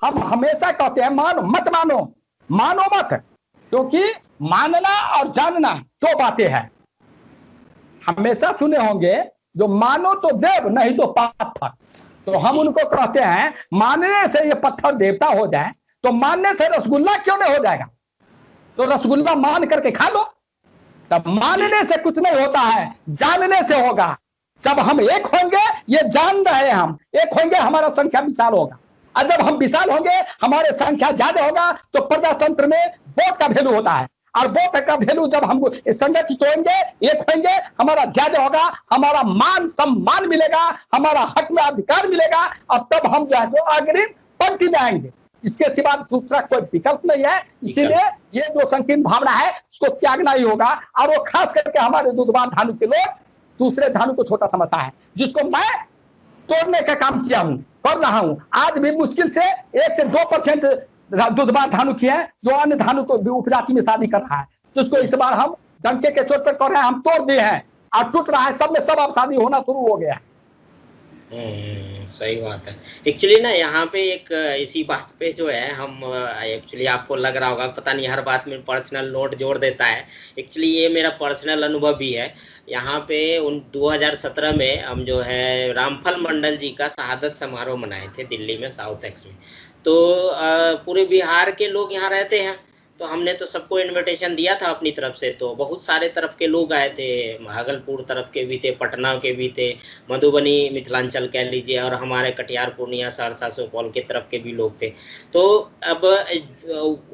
हम हमेशा कहते हैं मानो मत मानो, मानो मत, क्योंकि मानना और जानना दो बातें हैं। हमेशा सुने होंगे जो मानो तो देव नहीं तो पत्थर, तो हम उनको कहते हैं मानने से ये पत्थर देवता हो जाए तो मानने से रसगुल्ला क्यों नहीं हो जाएगा? तो रसगुल्ला मान करके खा लो। तब मानने से कुछ नहीं होता है, जानने से होगा। जब हम एक होंगे, ये जान रहे हैं, हम एक होंगे हमारा संख्या विशाल होगा, और जब हम विशाल होंगे हमारे संख्या ज्यादा होगा तो प्रजातंत्र में वोट का वैल्यू होता है, और वोट का वैल्यू जब हम संगठित होंगे, एक होंगे, हमारा ज्यादा होगा, हमारा मान सम्मान मिलेगा, हमारा हक में अधिकार मिलेगा, और तब हम जो है जो अग्रिम पंक्ति में आएंगे। इसके सिवा दूसरा कोई विकल्प नहीं है। इसीलिए ये जो संकीर्ण भावना है उसको त्यागना ही होगा। और वो खास करके हमारे दुधवान धानु के लोग दूसरे धानु को छोटा समझता है, जिसको मैं तोड़ने का काम किया हूं, कर रहा हूं। आज भी मुश्किल से 1 से 2% दुधवान धानु की है जो अन्य धानु को उपजाति में शादी कर रहा है, तो उसको इस बार हम डंके के चोट पर कर रहे हैं, हम तोड़ दिए हैं और टूट रहा है, सब में सब अब शादी होना शुरू हो गया है। सही बात है। एक्चुअली ना यहाँ पे एक इसी बात पे जो है हम एक्चुअली आपको लग रहा होगा पता नहीं हर बात में पर्सनल नोट जोड़ देता है। एक्चुअली ये मेरा पर्सनल अनुभव भी है। यहाँ पे 2017 में हम जो है रामफल मंडल जी का शहादत समारोह मनाए थे दिल्ली में, साउथ एक्स में। तो पूरे बिहार के लोग यहाँ रहते हैं, तो हमने तो सबको इनविटेशन दिया था अपनी तरफ से। तो बहुत सारे तरफ के लोग आए थे, भागलपुर तरफ के भी थे, पटना के भी थे, मधुबनी मिथिलांचल कह लीजिए, और हमारे कटिहार पूर्णिया सहरसा सुपौल के तरफ के भी लोग थे। तो अब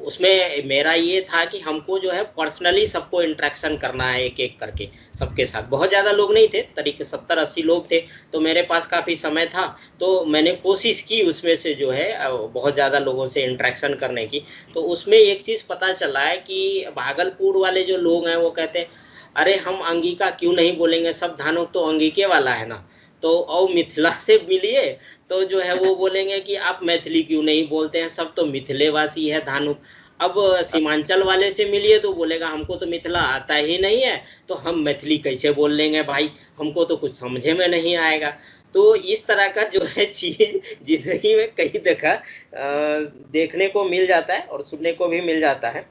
उसमें मेरा ये था कि हमको जो है पर्सनली सबको इंटरेक्शन करना है, एक एक करके सबके साथ। बहुत ज़्यादा लोग नहीं थे, करीब 70-80 लोग थे, तो मेरे पास काफ़ी समय था, तो मैंने कोशिश की उसमें से जो है बहुत ज़्यादा लोगों से इंटरेक्शन करने की। तो उसमें एक चीज़ पता चला है कि भागलपुर वाले जो लोग हैं वो कहते हैं अरे हम अंगिका क्यों नहीं बोलेंगे, सब धानुक तो अंगिके वाला है ना। तो और मिथिला से मिलिए तो जो है वो बोलेंगे कि आप मैथिली क्यों नहीं बोलते हैं, सब तो मिथिलेवासी है धानुक। अब सीमांचल वाले से मिलिए तो बोलेगा हमको तो मिथिला आता ही नहीं है, तो हम मैथिली कैसे बोल लेंगे भाई, हमको तो कुछ समझे में नहीं आएगा। तो इस तरह का जो है चीज जिंदगी में कई देखा देखने को मिल जाता है और सुनने को भी मिल जाता है।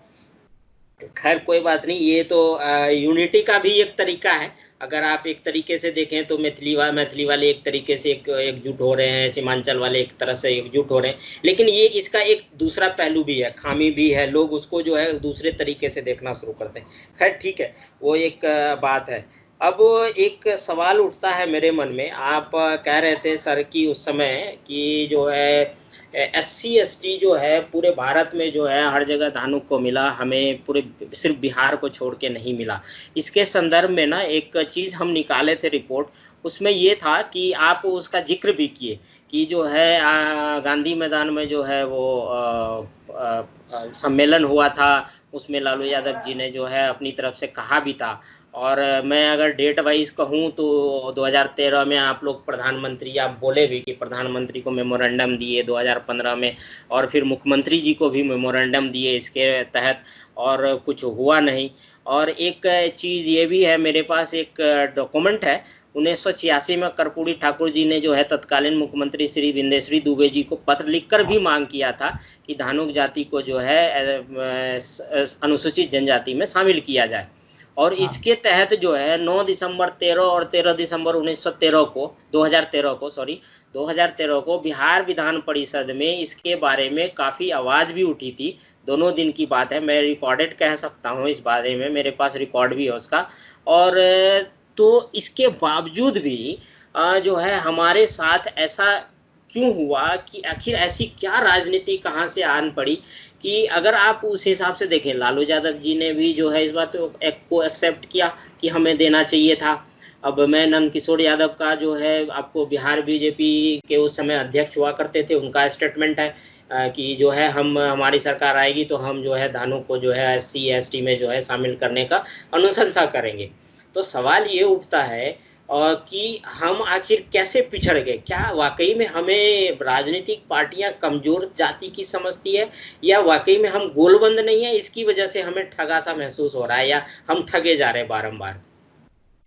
खैर कोई बात नहीं, ये तो यूनिटी का भी एक तरीका है। अगर आप एक तरीके से देखें तो मैथिली वाले एक तरीके से एकजुट हो रहे हैं, सीमांचल वाले एक तरह से एकजुट हो रहे हैं, लेकिन ये इसका एक दूसरा पहलू भी है, खामी भी है, लोग उसको जो है दूसरे तरीके से देखना शुरू करते हैं। खैर ठीक है, वो एक बात है। अब एक सवाल उठता है मेरे मन में, आप कह रहे थे सर कि उस समय कि जो है SC ST जो है पूरे भारत में जो है हर जगह धानुक को मिला, हमें पूरे सिर्फ बिहार को छोड़ के नहीं मिला। इसके संदर्भ में ना एक चीज़ हम निकाले थे रिपोर्ट, उसमें ये था कि आप उसका जिक्र भी किए कि जो है गांधी मैदान में जो है वो सम्मेलन हुआ था, उसमें लालू यादव जी ने जो है अपनी तरफ से कहा भी था। और मैं अगर डेट वाइज कहूँ तो 2013 में आप लोग प्रधानमंत्री, आप बोले भी कि प्रधानमंत्री को मेमोरेंडम दिए 2015 में, और फिर मुख्यमंत्री जी को भी मेमोरेंडम दिए इसके तहत, और कुछ हुआ नहीं। और एक चीज़ ये भी है, मेरे पास एक डॉक्यूमेंट है 1986 में कर्पूरी ठाकुर जी ने जो है तत्कालीन मुख्यमंत्री श्री विंदेश्वरी दुबे जी को पत्र लिखकर भी मांग किया था कि धानुक जाति को जो है अनुसूचित जनजाति में शामिल किया जाए। और इसके तहत जो है 9 दिसंबर 13 और 13 दिसंबर 2013 को बिहार विधान परिषद में इसके बारे में काफ़ी आवाज़ भी उठी थी। दोनों दिन की बात है, मैं रिकॉर्डेड कह सकता हूँ इस बारे में, मेरे पास रिकॉर्ड भी है उसका। और तो इसके बावजूद भी जो है हमारे साथ ऐसा क्यों हुआ कि आखिर ऐसी क्या राजनीति कहाँ से आन पड़ी कि अगर आप उस हिसाब से देखें, लालू यादव जी ने भी जो है इस बात को एक्सेप्ट किया कि हमें देना चाहिए था। अब मैं नंद किशोर यादव का जो है आपको बिहार बीजेपी के उस समय अध्यक्ष हुआ करते थे, उनका स्टेटमेंट है कि जो है हमारी सरकार आएगी तो हम जो है धानुक को जो है SC ST में जो है शामिल करने का अनुशंसा करेंगे। तो सवाल ये उठता है कि हम आखिर कैसे पिछड़ गए? क्या वाकई में हमें राजनीतिक पार्टियां कमजोर जाति की समझती है, या वाकई में हम गोलबंद नहीं है, इसकी वजह से हमें ठगा सा महसूस हो रहा है, या हम ठगे जा रहे हैं बारंबार?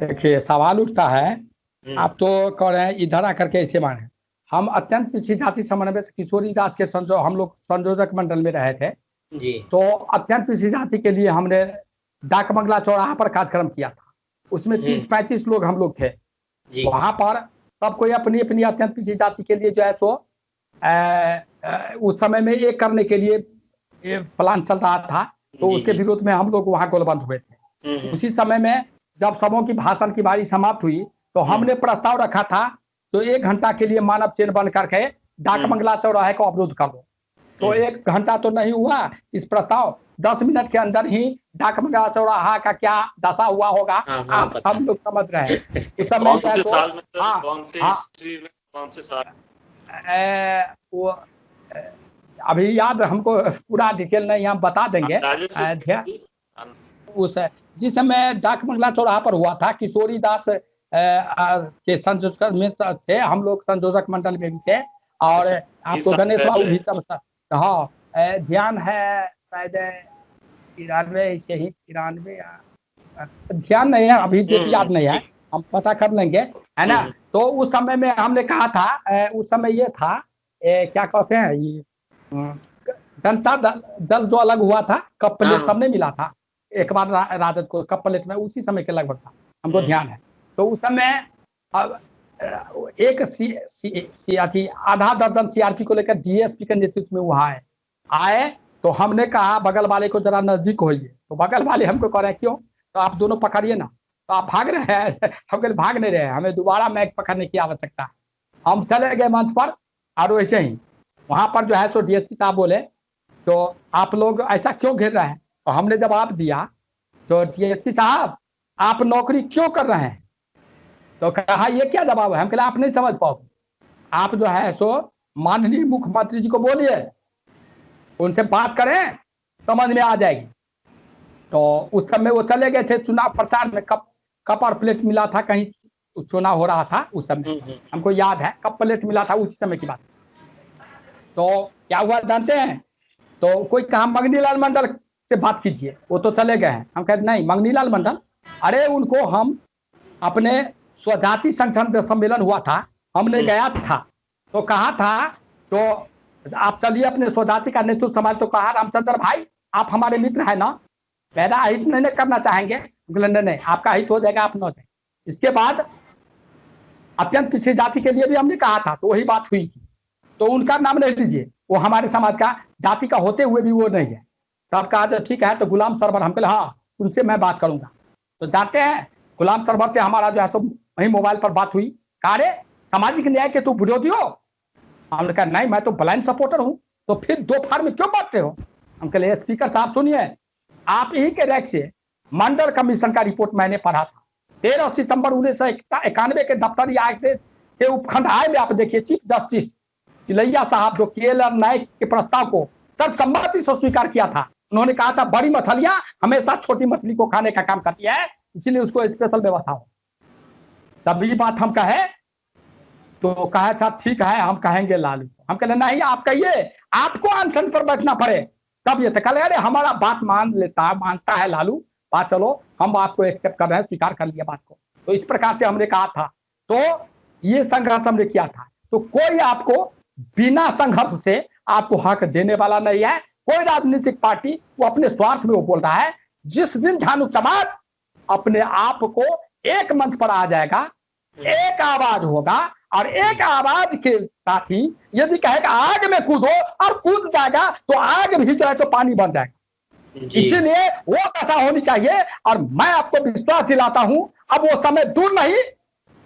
देखिए सवाल उठता है, आप तो कह रहे हैं इधर आकर के ऐसे माने, हम अत्यंत पिछड़ी जाति समन्वय से किशोरी दास के हम लोग संयोजक मंडल में रहे थे जी। तो अत्यंत पिछड़ी जाति के लिए हमने डाक बंगला चौराहा पर कार्यक्रम किया था। उसमें 30-35 लोग हम लोग थे जी। वहां पर सब कोई अपनी अपनी अत्यंत पिछड़ी जाति के लिए जो है सो उस समय में एक करने के लिए प्लान चल रहा था तो उसके विरोध में हम लोग वहां गोलबंद हुए थे। उसी समय में जब सबों की भाषण की बारी समाप्त हुई तो हमने प्रस्ताव रखा था तो 1 घंटा के लिए मानव चेन बंद करके डाक बंगला चौराहे को अवरोध कर दो। तो 1 घंटा तो नहीं हुआ इस प्रस्ताव, 10 मिनट के अंदर ही डाक बंगला चौराहा का क्या दशा हुआ होगा आप हम लोग समझ रहे हैं। उस समय वो अभी याद हमको पूरा डिटेल नहीं, हम बता देंगे। उस जिस समय डाक बंगला चौराहा पर हुआ था किशोरी दास के संयोजक में थे, हम लोग संयोजक मंडल में भी थे और आपको गणेश बाबू भी हाँ ध्यान है शायद 93 से ही 93 ध्यान नहीं है अभी डेट याद नहीं है, हम पता कर लेंगे है ना। तो उस समय में हमने कहा था उस समय ये था क्या कहते हैं ये जनता दल जो अलग हुआ था कप प्लेट सबने मिला था एक बार राजद को कप प्लेट में, उसी समय के लगभग था हमको ध्यान है। तो उस समय एक आधा दर्जन सीआरपी को लेकर डीएसपी के नेतृत्व में वहां आए तो हमने कहा बगल वाले को जरा नजदीक होइए, तो बगल वाले हमको कह रहे हैं क्यों, तो आप दोनों पकड़िए ना, तो आप भाग रहे हैं हम कल भाग नहीं रहे, हमें दोबारा मैच पकड़ने की आवश्यकता है। हम चले गए मंच पर और वैसे ही वहां पर जो है सो डीएसपी साहब बोले तो आप लोग ऐसा क्यों घेर रहे हैं, तो हमने जवाब दिया तो डीएसपी साहब आप नौकरी क्यों कर रहे हैं, तो कहा ये क्या जवाब है, हम कहा आप नहीं समझ पाओगे, आप जो है सो माननीय मुख्यमंत्री जी को बोलिए उनसे बात करें समझ में आ जाएगी। तो उस समय वो चले गए थे चुनाव प्रचार में, कप और प्लेट मिला था, कहीं चुनाव हो रहा था उस समय हमको याद है, कप प्लेट मिला था उसी समय की बात। तो क्या हुआ जानते हैं, तो कोई कहा मंगनीलाल मंडल से बात कीजिए, वो तो चले गए हैं। हम कहते नहीं मंगनीलाल मंडल, अरे उनको हम अपने स्वजाति संगठन सम्मेलन हुआ था हमने गया था तो कहा था तो आप चलिए अपने स्वजाति का नेतृत्व संभाल, तो कहा रामचंद्र भाई आप हमारे मित्र है ना, मेरा हित नहीं करना चाहेंगे, नहीं आपका हित हो जाएगा आप न जाए। इसके बाद अत्यंत पिछड़ी जाति के लिए भी हमने कहा था तो वही बात हुई थी, तो उनका नाम नहीं लीजिए, वो हमारे समाज का जाति का होते हुए भी वो नहीं है। तो आप कहा ठीक है, तो गुलाम सरवर, हम कहे हाँ उनसे मैं बात करूंगा। तो जाते हैं गुलाम सरवर से हमारा जो है सो वही मोबाइल पर बात हुई, कहा रे सामाजिक न्याय के तू विरोधी हो, हमने कहा नहीं मैं तो ब्लाइंड सपोर्टर हूं, तो फिर 2 फार में क्यों बांटते हो। हम कहे स्पीकर साहब सुनिए, आप ही के रैक से मंडल कमीशन का रिपोर्ट मैंने पढ़ा था 13 सितंबर 1991 के दफ्तरी आदेश के उपखंड आय में आप देखिए चीफ जस्टिस चिलैया साहब जो केएल नायक के प्रस्ताव को सर्वसम्मति से स्वीकार किया था, उन्होंने कहा था बड़ी मछलियां हमेशा छोटी मछली को खाने का काम करती है, इसीलिए उसको स्पेशल व्यवस्था हो। तभी बात हम कहे तो कहा अच्छा ठीक है हम कहेंगे लालू, हम कहे नहीं आप कहिए, आपको अनशन पर बैठना पड़े तब ये कल अरे हमारा बात मानता है लालू, बात चलो हम आपको एक्सेप्ट कर रहे हैं, स्वीकार कर लिया बात को। तो इस प्रकार से हमने कहा था, तो ये संघर्ष हमने किया था। तो कोई आपको बिना संघर्ष से आपको हक देने वाला नहीं है, कोई राजनीतिक पार्टी वो अपने स्वार्थ में वो बोल रहा है। जिस दिन झानु समाज अपने आप को एक मंच पर आ जाएगा, एक आवाज होगा और एक आवाज के साथ ही यदि कहेगा आग में कूदो और कूद जाएगा तो आग भी जो है तो पानी बन जाएगा। इसीलिए वो दशा होनी चाहिए और मैं आपको विश्वास दिलाता हूं अब वो समय दूर नहीं,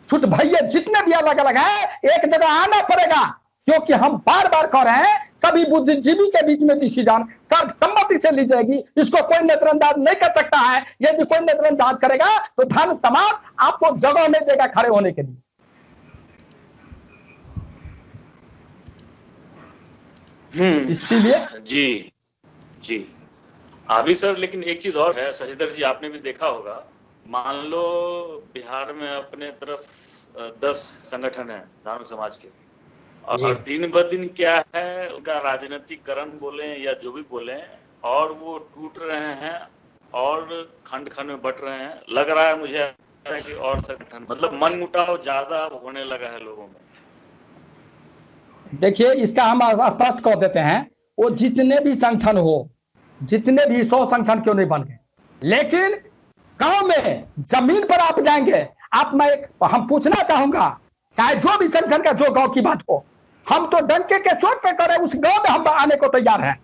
छुट भैया जितने भी अलग अलग है एक जगह आना पड़ेगा, क्योंकि हम बार बार कह रहे हैं सभी बुद्धिजीवी के बीच में डिसीजन सर्वसम्मति से ली जाएगी, इसको कोई नजरअंदाज नहीं कर सकता है। यदि कोई नजरअंदाज करेगा तो धन समाज आपको जगह नहीं देगा खड़े होने के लिए। इसीलिए जी अभी सर, लेकिन एक चीज और है शशिधर जी, आपने भी देखा होगा, मान लो बिहार में अपने तरफ 10 संगठन है धार्मिक समाज के, और दिन ब दिन क्या है उनका राजनीतिकरण बोले या जो भी बोले, और वो टूट रहे हैं और खंड खंड में बट रहे हैं। लग रहा है मुझे कि और संगठन मतलब मन मुटाव ज्यादा होने लगा है लोगों में। देखिए इसका हम स्पष्ट कर देते हैं, वो जितने भी संगठन हो, जितने भी 100 संगठन क्यों नहीं बन गए, लेकिन गांव में जमीन पर आप जाएंगे, हम पूछना चाहूंगा, चाहे जो भी संगठन का जो गांव की बात हो, हम तो डंके के चोट पे करें उस गांव में हम आने को तैयार हैं।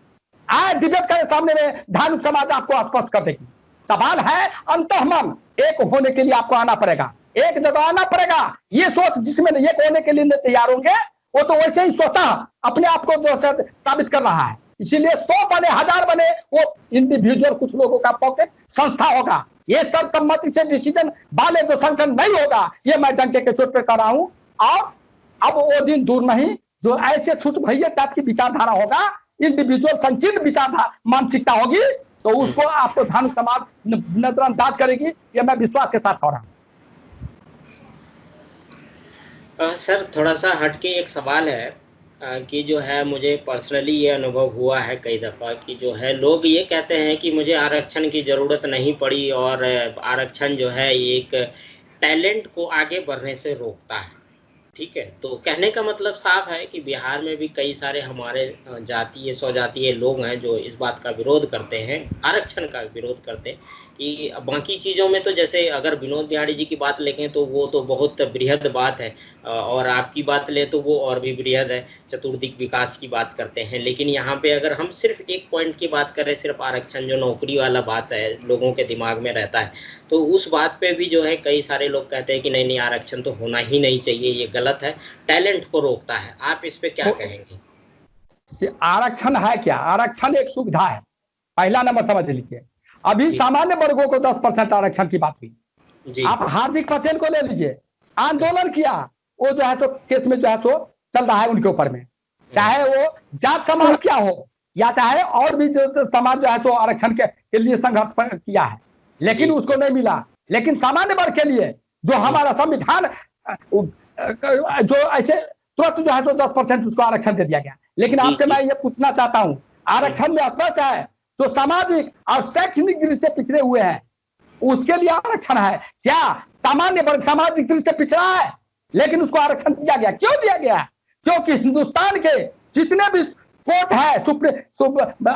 आए डिबेट करे सामने में, धार्मिक समाज आपको स्पष्ट कर देगी। सवाल है अंतःमन एक होने के लिए आपको आना पड़ेगा, एक जगह आना पड़ेगा। ये सोच जिसमें एक होने के लिए तैयार होंगे, वो तो वैसे ही स्वतः अपने आप को जो साबित कर रहा है। इसीलिए 100 बने 1000 बने, वो इंडिविजुअल कुछ लोगों का पॉकेट संस्था होगा। ये सर्वसम्मति से डिसीजन वाले जो संगठन नहीं होगा, ये मैं डंके के चोट पे कर रहा हूं। और अब वो दिन दूर नहीं जो ऐसे छूट भैया टाइप की विचारधारा होगा, इंडिविजुअल संकीर्ण विचारधारा मानसिकता होगी, तो उसको आपको धर्म समाज नजरअंदाज करेगी। ये मैं विश्वास के साथ कह रहा हूं। सर थोड़ा सा हटके एक सवाल है कि जो है मुझे पर्सनली ये अनुभव हुआ है कई दफ़ा कि जो है लोग ये कहते हैं कि मुझे आरक्षण की ज़रूरत नहीं पड़ी, और आरक्षण जो है एक टैलेंट को आगे बढ़ने से रोकता है। ठीक है, तो कहने का मतलब साफ है कि बिहार में भी कई सारे हमारे जातीय स्वजातीय लोग हैं जो इस बात का विरोध करते हैं, आरक्षण का विरोध करते हैं। कि बाकी चीज़ों में तो जैसे अगर विनोद बिहारी जी की बात लें तो वो तो बहुत बृहद बात है, और आपकी बात लें तो वो और भी बृहद है, चतुर्दिक विकास की बात करते हैं। लेकिन यहाँ पे अगर हम सिर्फ एक पॉइंट की बात करें, सिर्फ आरक्षण जो नौकरी वाला बात है लोगों के दिमाग में रहता है, तो उस बात पे भी जो है कई सारे लोग कहते हैं कि नहीं नहीं आरक्षण तो होना ही नहीं चाहिए, ये गलत है, टैलेंट को रोकता है। आप इस पे क्या कहेंगे? आरक्षण है क्या? आरक्षण एक सुविधा है, पहला नंबर समझ लीजिए। अभी सामान्य वर्गों को 10% आरक्षण की बात हुई। आप हार्दिक पटेल को ले लीजिए, आंदोलन किया, वो जो है तो केस में जो है तो चल रहा है उनके ऊपर में, चाहे वो जाट समाज क्या हो या चाहे और भी जो समाज जो है तो आरक्षण के लिए संघर्ष किया है, लेकिन उसको नहीं मिला। लेकिन सामान्य वर्ग के लिए जो हमारा संविधान जो ऐसे तुरंत जो है तो 10% उसको आरक्षण दे दिया गया। लेकिन आपसे मैं ये पूछना चाहता हूँ, आरक्षण में स्पष्ट है जो सामाजिक और शैक्षणिक दृष्टि से पिछड़े हुए हैं उसके लिए आरक्षण है। क्या सामान्य वर्ग सामाजिक दृष्टि से पिछड़ा है लेकिन उसको आरक्षण दिया गया? क्यों दिया गया? क्योंकि हिंदुस्तान के जितने भी कोर्ट है,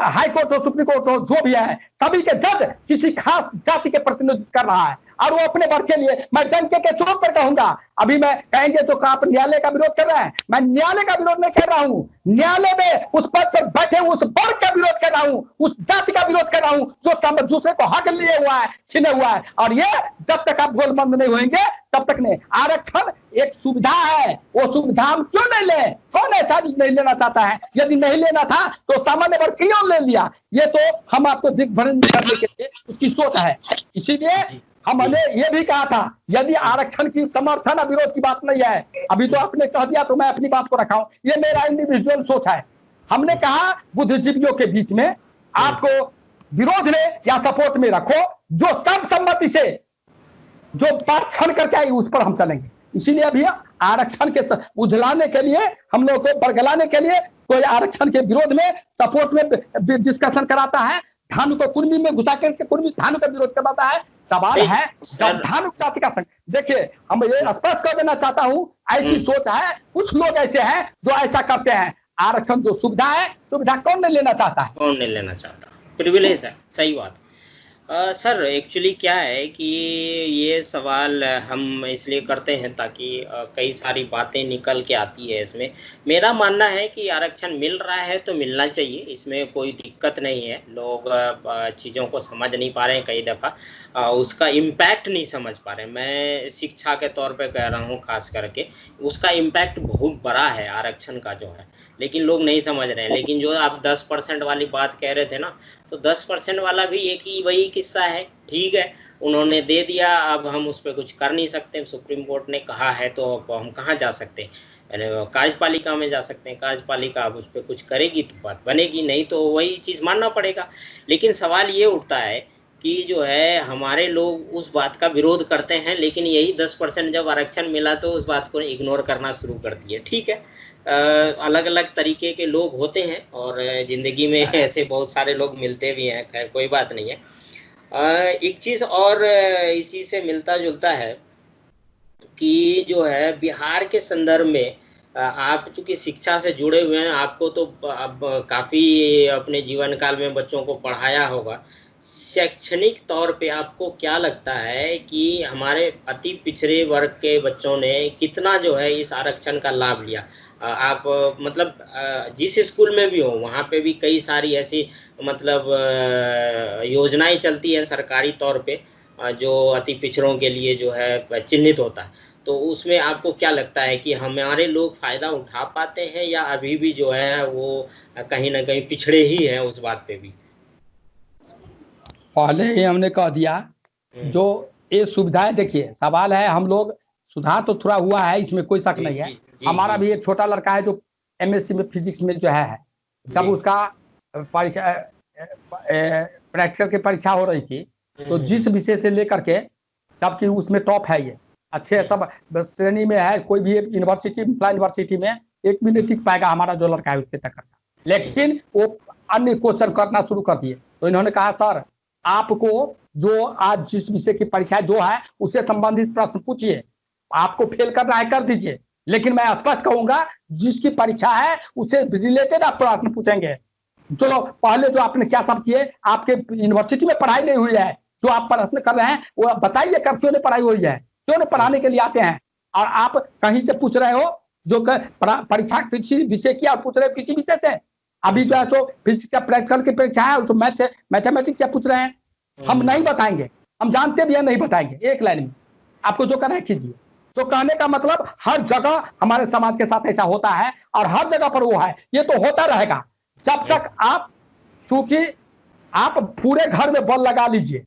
हाई कोर्ट हो, सुप्रीम कोर्ट हो, जो भी है, सभी के जज किसी खास जाति के प्रतिनिधित्व कर रहा है, और वो अपने वर्ग के लिए। मैं डंके के चोट पर कहूंगा, अभी मैं कहेंगे तो आप न्यायालय का विरोध कर रहे हैं, मैं न्यायालय का विरोध नहीं कर रहा हूं, न्यायालय में उस पद पर बैठे उस वर्ग का विरोध कर रहा हूं, उस जाति का विरोध कर रहा हूं जो दूसरे को हक लिए हुआ है, छीने हुआ है। और ये जब तक आप गोलबंद नहीं होंगे तब तक नहीं। आरक्षण एक सुविधा है, वो सुविधा हम क्यों नहीं ले? कौन ऐसा नहीं लेना चाहता है? यदि नहीं लेना था तो सामान्य वर्ग क्यों ले लिया? ये तो हम आपको दिग्भ्रमित करने के लिए उसकी सोच है। इसीलिए हमने ये भी कहा था, यदि आरक्षण की समर्थन और विरोध की बात नहीं है, अभी तो आपने कह दिया तो मैं अपनी बात को रखा हूं, ये मेरा इंडिविजुअल सोच है। हमने कहा बुद्धिजीवियों के बीच में आपको विरोध में या सपोर्ट में रखो, जो सर्वसम्मति से जो बात छड़ करके आई उस पर हम चलेंगे। इसीलिए अभी आरक्षण के उझलाने के लिए, हम लोग को बरगलाने के लिए कोई आरक्षण के विरोध में सपोर्ट में डिस्कशन कराता है, धानु को कुर्मी में घुसा करके कुर्मी धानु का विरोध कराता है। सवाल है धानु जाति का संघ। देखिए हम ये स्पष्ट कर देना चाहता हूं, ऐसी सोच है, कुछ लोग ऐसे हैं जो ऐसा करते हैं। आरक्षण जो सुविधा है, सुविधा कौन नहीं लेना चाहता है? कौन नहीं लेना चाहता, प्रिविलेज है, सही बात। सर एक्चुअली क्या है कि ये सवाल हम इसलिए करते हैं ताकि कई सारी बातें निकल के आती है इसमें। मेरा मानना है कि आरक्षण मिल रहा है तो मिलना चाहिए, इसमें कोई दिक्कत नहीं है। लोग चीज़ों को समझ नहीं पा रहे हैं, कई दफ़ा उसका इम्पैक्ट नहीं समझ पा रहे हैं। मैं शिक्षा के तौर पे कह रहा हूँ, खास करके उसका इम्पैक्ट बहुत बड़ा है आरक्षण का जो है, लेकिन लोग नहीं समझ रहे हैं। लेकिन जो आप 10% वाली बात कह रहे थे ना, तो 10% वाला भी एक ही वही किस्सा है। ठीक है, उन्होंने दे दिया, अब हम उस पर कुछ कर नहीं सकते। सुप्रीम कोर्ट ने कहा है तो अब हम कहाँ जा सकते हैं? कार्यपालिका में जा सकते हैं, कार्यपालिका अब उस पर कुछ करेगी तो बात बनेगी, नहीं तो वही चीज़ मानना पड़ेगा। लेकिन सवाल ये उठता है कि जो है हमारे लोग उस बात का विरोध करते हैं, लेकिन यही 10% जब आरक्षण मिला तो उस बात को इग्नोर करना शुरू कर दिए। ठीक है, अलग अलग तरीके के लोग होते हैं और ज़िंदगी में ऐसे बहुत सारे लोग मिलते भी हैं, खैर कोई बात नहीं है। एक चीज़ और इसी से मिलता जुलता है कि जो है बिहार के संदर्भ में आप चूंकि शिक्षा से जुड़े हुए हैं, आपको तो अब काफी अपने जीवन काल में बच्चों को पढ़ाया होगा। शैक्षणिक तौर पे आपको क्या लगता है कि हमारे अति पिछड़े वर्ग के बच्चों ने कितना जो है इस आरक्षण का लाभ लिया? आप मतलब जिस स्कूल में भी हो वहाँ पे भी कई सारी ऐसी मतलब योजनाएं चलती है सरकारी तौर पे, जो अति पिछड़ों के लिए जो है चिन्हित होता है। तो उसमें आपको क्या लगता है कि हमारे लोग फायदा उठा पाते हैं या अभी भी जो है वो कहीं ना कहीं पिछड़े ही हैं उस बात पे भी? पहले ही हमने कह दिया जो ये सुविधाएं, देखिए सवाल है, हम लोग सुधार तो थोड़ा हुआ है, इसमें कोई शक नहीं है। हमारा भी एक छोटा लड़का है जो एमएससी में फिजिक्स में जो है, जब उसका परीक्षा प्रैक्टिकल की परीक्षा हो रही थी तो जिस विषय से लेकर के, जबकि उसमें टॉप है, ये अच्छे सब श्रेणी में है, कोई भी यूनिवर्सिटी में एक भी नहीं टिक पाएगा हमारा जो लड़का है उसके टक्कर का। लेकिन वो अन्य क्वेश्चन करना शुरू कर दिए, तो इन्होंने कहा सर आपको जो आज जिस विषय की परीक्षा जो है उससे संबंधित प्रश्न पूछिए, आपको फेल करना है कर दीजिए, लेकिन मैं स्पष्ट कहूंगा जिसकी परीक्षा है उससे रिलेटेड आप प्रश्न पूछेंगे। जो पहले जो आपने क्या सब किए, आपके यूनिवर्सिटी में पढ़ाई नहीं हुई है, जो आप प्रश्न कर रहे हैं वो बताइए कर क्यों नहीं पढ़ाई हुई है, क्यों नहीं पढ़ाने के लिए आते हैं, और आप कहीं से पूछ रहे हो जो परीक्षा किसी विषय की आप पूछ रहे हो किसी विषय से। अभी जो है सो फिजिक्स का प्रैक्टिकल की परीक्षा है तो मैथमेटिक्स से पूछ रहे हैं, हम नहीं बताएंगे, हम जानते भी हैं नहीं बताएंगे, एक लाइन में आपको जो करना है कीजिए। तो कहने का मतलब हर जगह हमारे समाज के साथ ऐसा होता है और हर जगह पर वो है, ये तो होता रहेगा जब तक आप, चूंकि आप पूरे घर में बल्ब लगा लीजिए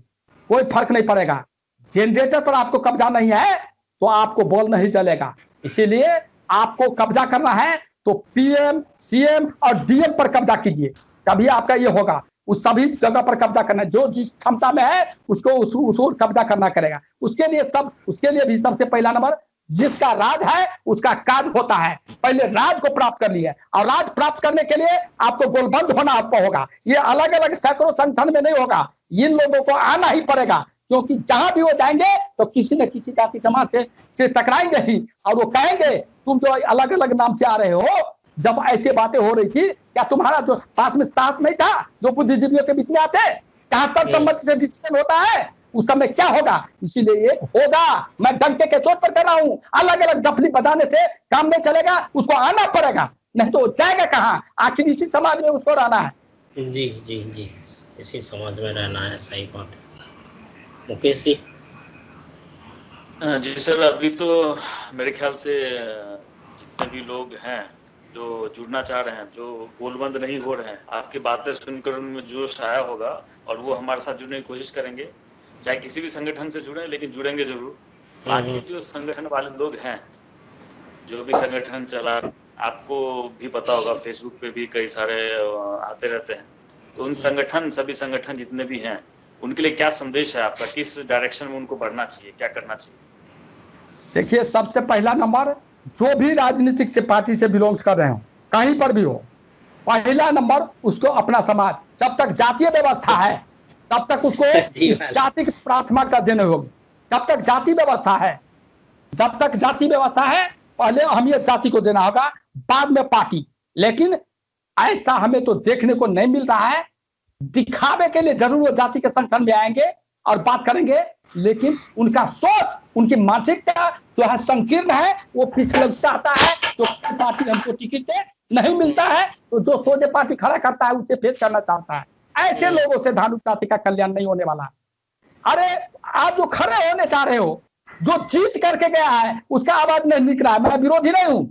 कोई फर्क नहीं पड़ेगा, जनरेटर पर आपको कब्जा नहीं है तो आपको बल्ब नहीं जलेगा। इसीलिए आपको कब्जा करना है तो पीएम, सीएम और डीएम पर कब्जा कीजिए, तभी आपका ये होगा। उस सभी जगह पर कब्जा करना, जो जिस क्षमता में है उसको कब्जा करना करेगा। उसके लिए भी सबसे पहला नंबर, जिसका राज है उसका काज होता है, पहले राज को प्राप्त कर लिया, और राज प्राप्त करने के लिए आपको गोलबंद होना आपको होगा। ये अलग अलग सैकड़ों संगठन में नहीं होगा, इन लोगों को आना ही पड़ेगा, क्योंकि जहां भी वो जाएंगे तो किसी न किसी जाति समाज से टकराएंगे ही, और वो कहेंगे तुम जो अलग अलग नाम से आ रहे हो। जब ऐसी बातें हो रही थी, क्या तुम्हारा जो पास में साहस नहीं था जो बुद्धिजीवियों के बीच में आते, जहां तक सम्मति से डिसीजन होता है उस समय क्या होगा? इसीलिए होगा, मैं डंके के चोट पर कर रहा हूं, अलग अलग डफली बजाने से काम नहीं चलेगा, उसको आना पड़ेगा, नहीं तो जाएगा कहां? आखिर इसी समाज में उसको रहना है। जी जी जी, इसी समाज में रहना है, सही बात है। मुकेश जी। जी सर, अभी तो मेरे ख्याल से जितने भी लोग हैं जो जुड़ना चाह रहे हैं, जो गोलबंद नहीं हो रहे हैं, आपकी बातें सुनकर उनमें जोश आया होगा और वो हमारे साथ जुड़ने की कोशिश करेंगे, चाहे किसी भी संगठन से जुड़े, लेकिन जुड़ेंगे जरूर। बाकी जो संगठन वाले लोग हैं, जो भी संगठन चला, आपको भी पता होगा फेसबुक पे भी कई सारे आते रहते हैं, तो उन संगठन, सभी संगठन जितने भी हैं, उनके लिए क्या संदेश है आपका, किस डायरेक्शन में उनको बढ़ना चाहिए, क्या करना चाहिए? देखिए, सबसे पहला नंबर, जो भी राजनीतिक से पार्टी से बिलोंग्स कर रहे हो, कहीं पर भी हो, पहला नंबर उसको अपना समाज, जब तक जातीय व्यवस्था है तब तक उसको जाति की प्राथमिकता देनी होगी। जब तक जाति व्यवस्था है, जब तक जाति व्यवस्था है, पहले अहमियत जाति को देना होगा, बाद में पार्टी। लेकिन ऐसा हमें तो देखने को नहीं मिल रहा है। दिखावे के लिए जरूर वो जाति के संगठन में आएंगे और बात करेंगे, लेकिन उनका सोच, उनकी मानसिकता जो है संकीर्ण है, वो पिछले चाहता है तो पार्टी हमको टिकट नहीं मिलता है तो जो सोचे पार्टी खड़ा करता है उसे फेस करना चाहता है। ऐसे लोगों से धानु जाति का कल्याण नहीं होने वाला। अरे आप जो खड़े होने चाह रहे हो, जो जीत करके गया है उसका आवाज नहीं निकला है। मैं विरोधी नहीं हूं,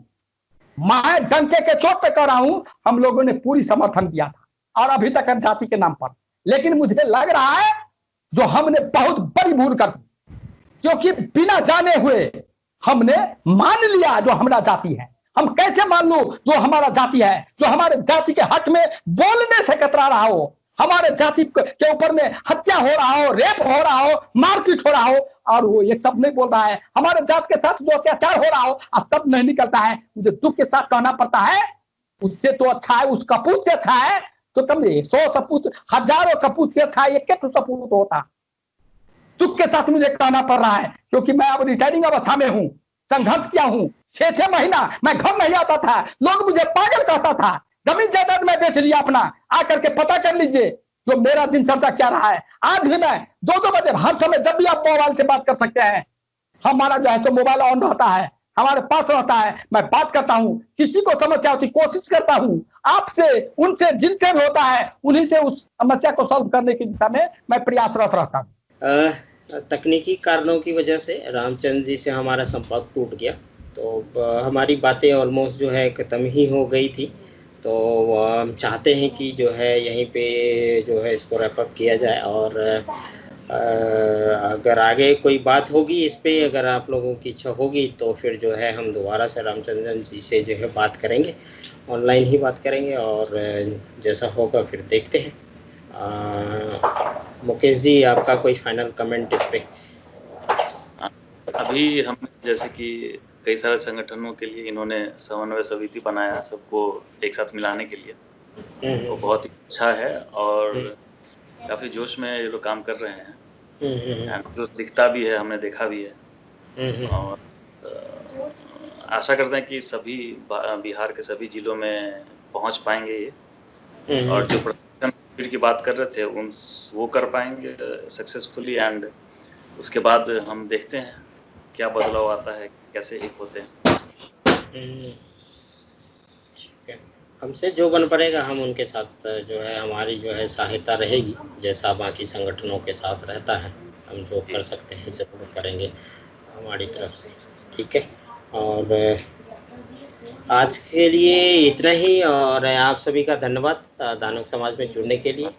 मैं डंके के चोट पे कर रहा हूं, हम लोगों ने पूरी समर्थन दिया था और अभी तक जाति के नाम पर। लेकिन मुझे लग रहा है जो हमने बहुत बड़ी भूल कर दी, क्योंकि बिना जाने हुए हमने मान लिया जो हमारा जाति है। हम कैसे मान लो जो हमारा जाति है, जो हमारे जाति के हक में बोलने से कतरा रहा हो, हमारे जाति के ऊपर में हत्या हो रहा हो, रेप हो रहा हो, मारपीट हो रहा हो, और वो ये सब नहीं बोल रहा है। हमारे जात के साथ जो अत्याचार हो रहा हो अब सब नहीं निकलता है। मुझे दुख के साथ कहना पड़ता है, उससे तो अच्छा है, उस कपूत से अच्छा है तो कम 100 सपूत, हजारों कपूत से अच्छा है एक सपूत होता। दुख के साथ मुझे कहना पड़ रहा है, क्योंकि मैं अब रिटायरिंग अवस्था में हूं, संघर्ष किया हूं, 6 महीना मैं घर नहीं आता था, लोग मुझे पागल कहता था। जमीन जायदाद में बेच लिया अपना, आकर के पता कर लीजिए जो मेरा दिनचर्या क्या रहा है। आज भी मैं 2-2 बजे हर समय जब भी आप मोबाइल से बात कर सकते हैं, हमारा जो है तो मोबाइल ऑन रहता है, हमारे पास रहता है, मैं बात करता हूं। किसी को समस्या होती कोशिश करता हूं आपसे, उनसे, जिनसे भी होता है उन्हीं से उस समस्या को सॉल्व करने की दिशा में मैं प्रयासरत रहता हूं। तकनीकी कारणों की वजह से रामचंद्र जी से हमारा संपर्क टूट गया, तो हमारी बातें ऑलमोस्ट जो है ख़त्म ही हो गई थी। तो हम चाहते हैं कि जो है यहीं पे जो है इसको रैप अप किया जाए, और अगर आगे कोई बात होगी इस पे, अगर आप लोगों की इच्छा होगी तो फिर जो है हम दोबारा से रामचंद्रन जी से जो है बात करेंगे, ऑनलाइन ही बात करेंगे, और जैसा होगा फिर देखते हैं। मुकेश जी, आपका कोई फाइनल कमेंट इस पे? अभी हम जैसे कि कई सारे संगठनों के लिए इन्होंने समन्वय समिति बनाया सबको एक साथ मिलाने के लिए, तो बहुत ही अच्छा है और काफी जोश में ये लोग काम कर रहे हैं, जो दिखता भी है, हमने देखा भी है। और आशा करते हैं कि सभी बिहार के सभी जिलों में पहुंच पाएंगे ये, और जो प्रशिक्षण की बात कर रहे थे वो कर पाएंगे सक्सेसफुली, एंड उसके बाद हम देखते हैं क्या बदलाव आता है, कैसे एक होते हैं। ठीक है, हमसे जो बन पड़ेगा हम उनके साथ जो है हमारी जो है सहायता रहेगी, जैसा बाकी संगठनों के साथ रहता है, हम जो कर सकते हैं जरूर करेंगे हमारी तरफ से। ठीक है, और आज के लिए इतना ही, और आप सभी का धन्यवाद दानव समाज में जुड़ने के लिए।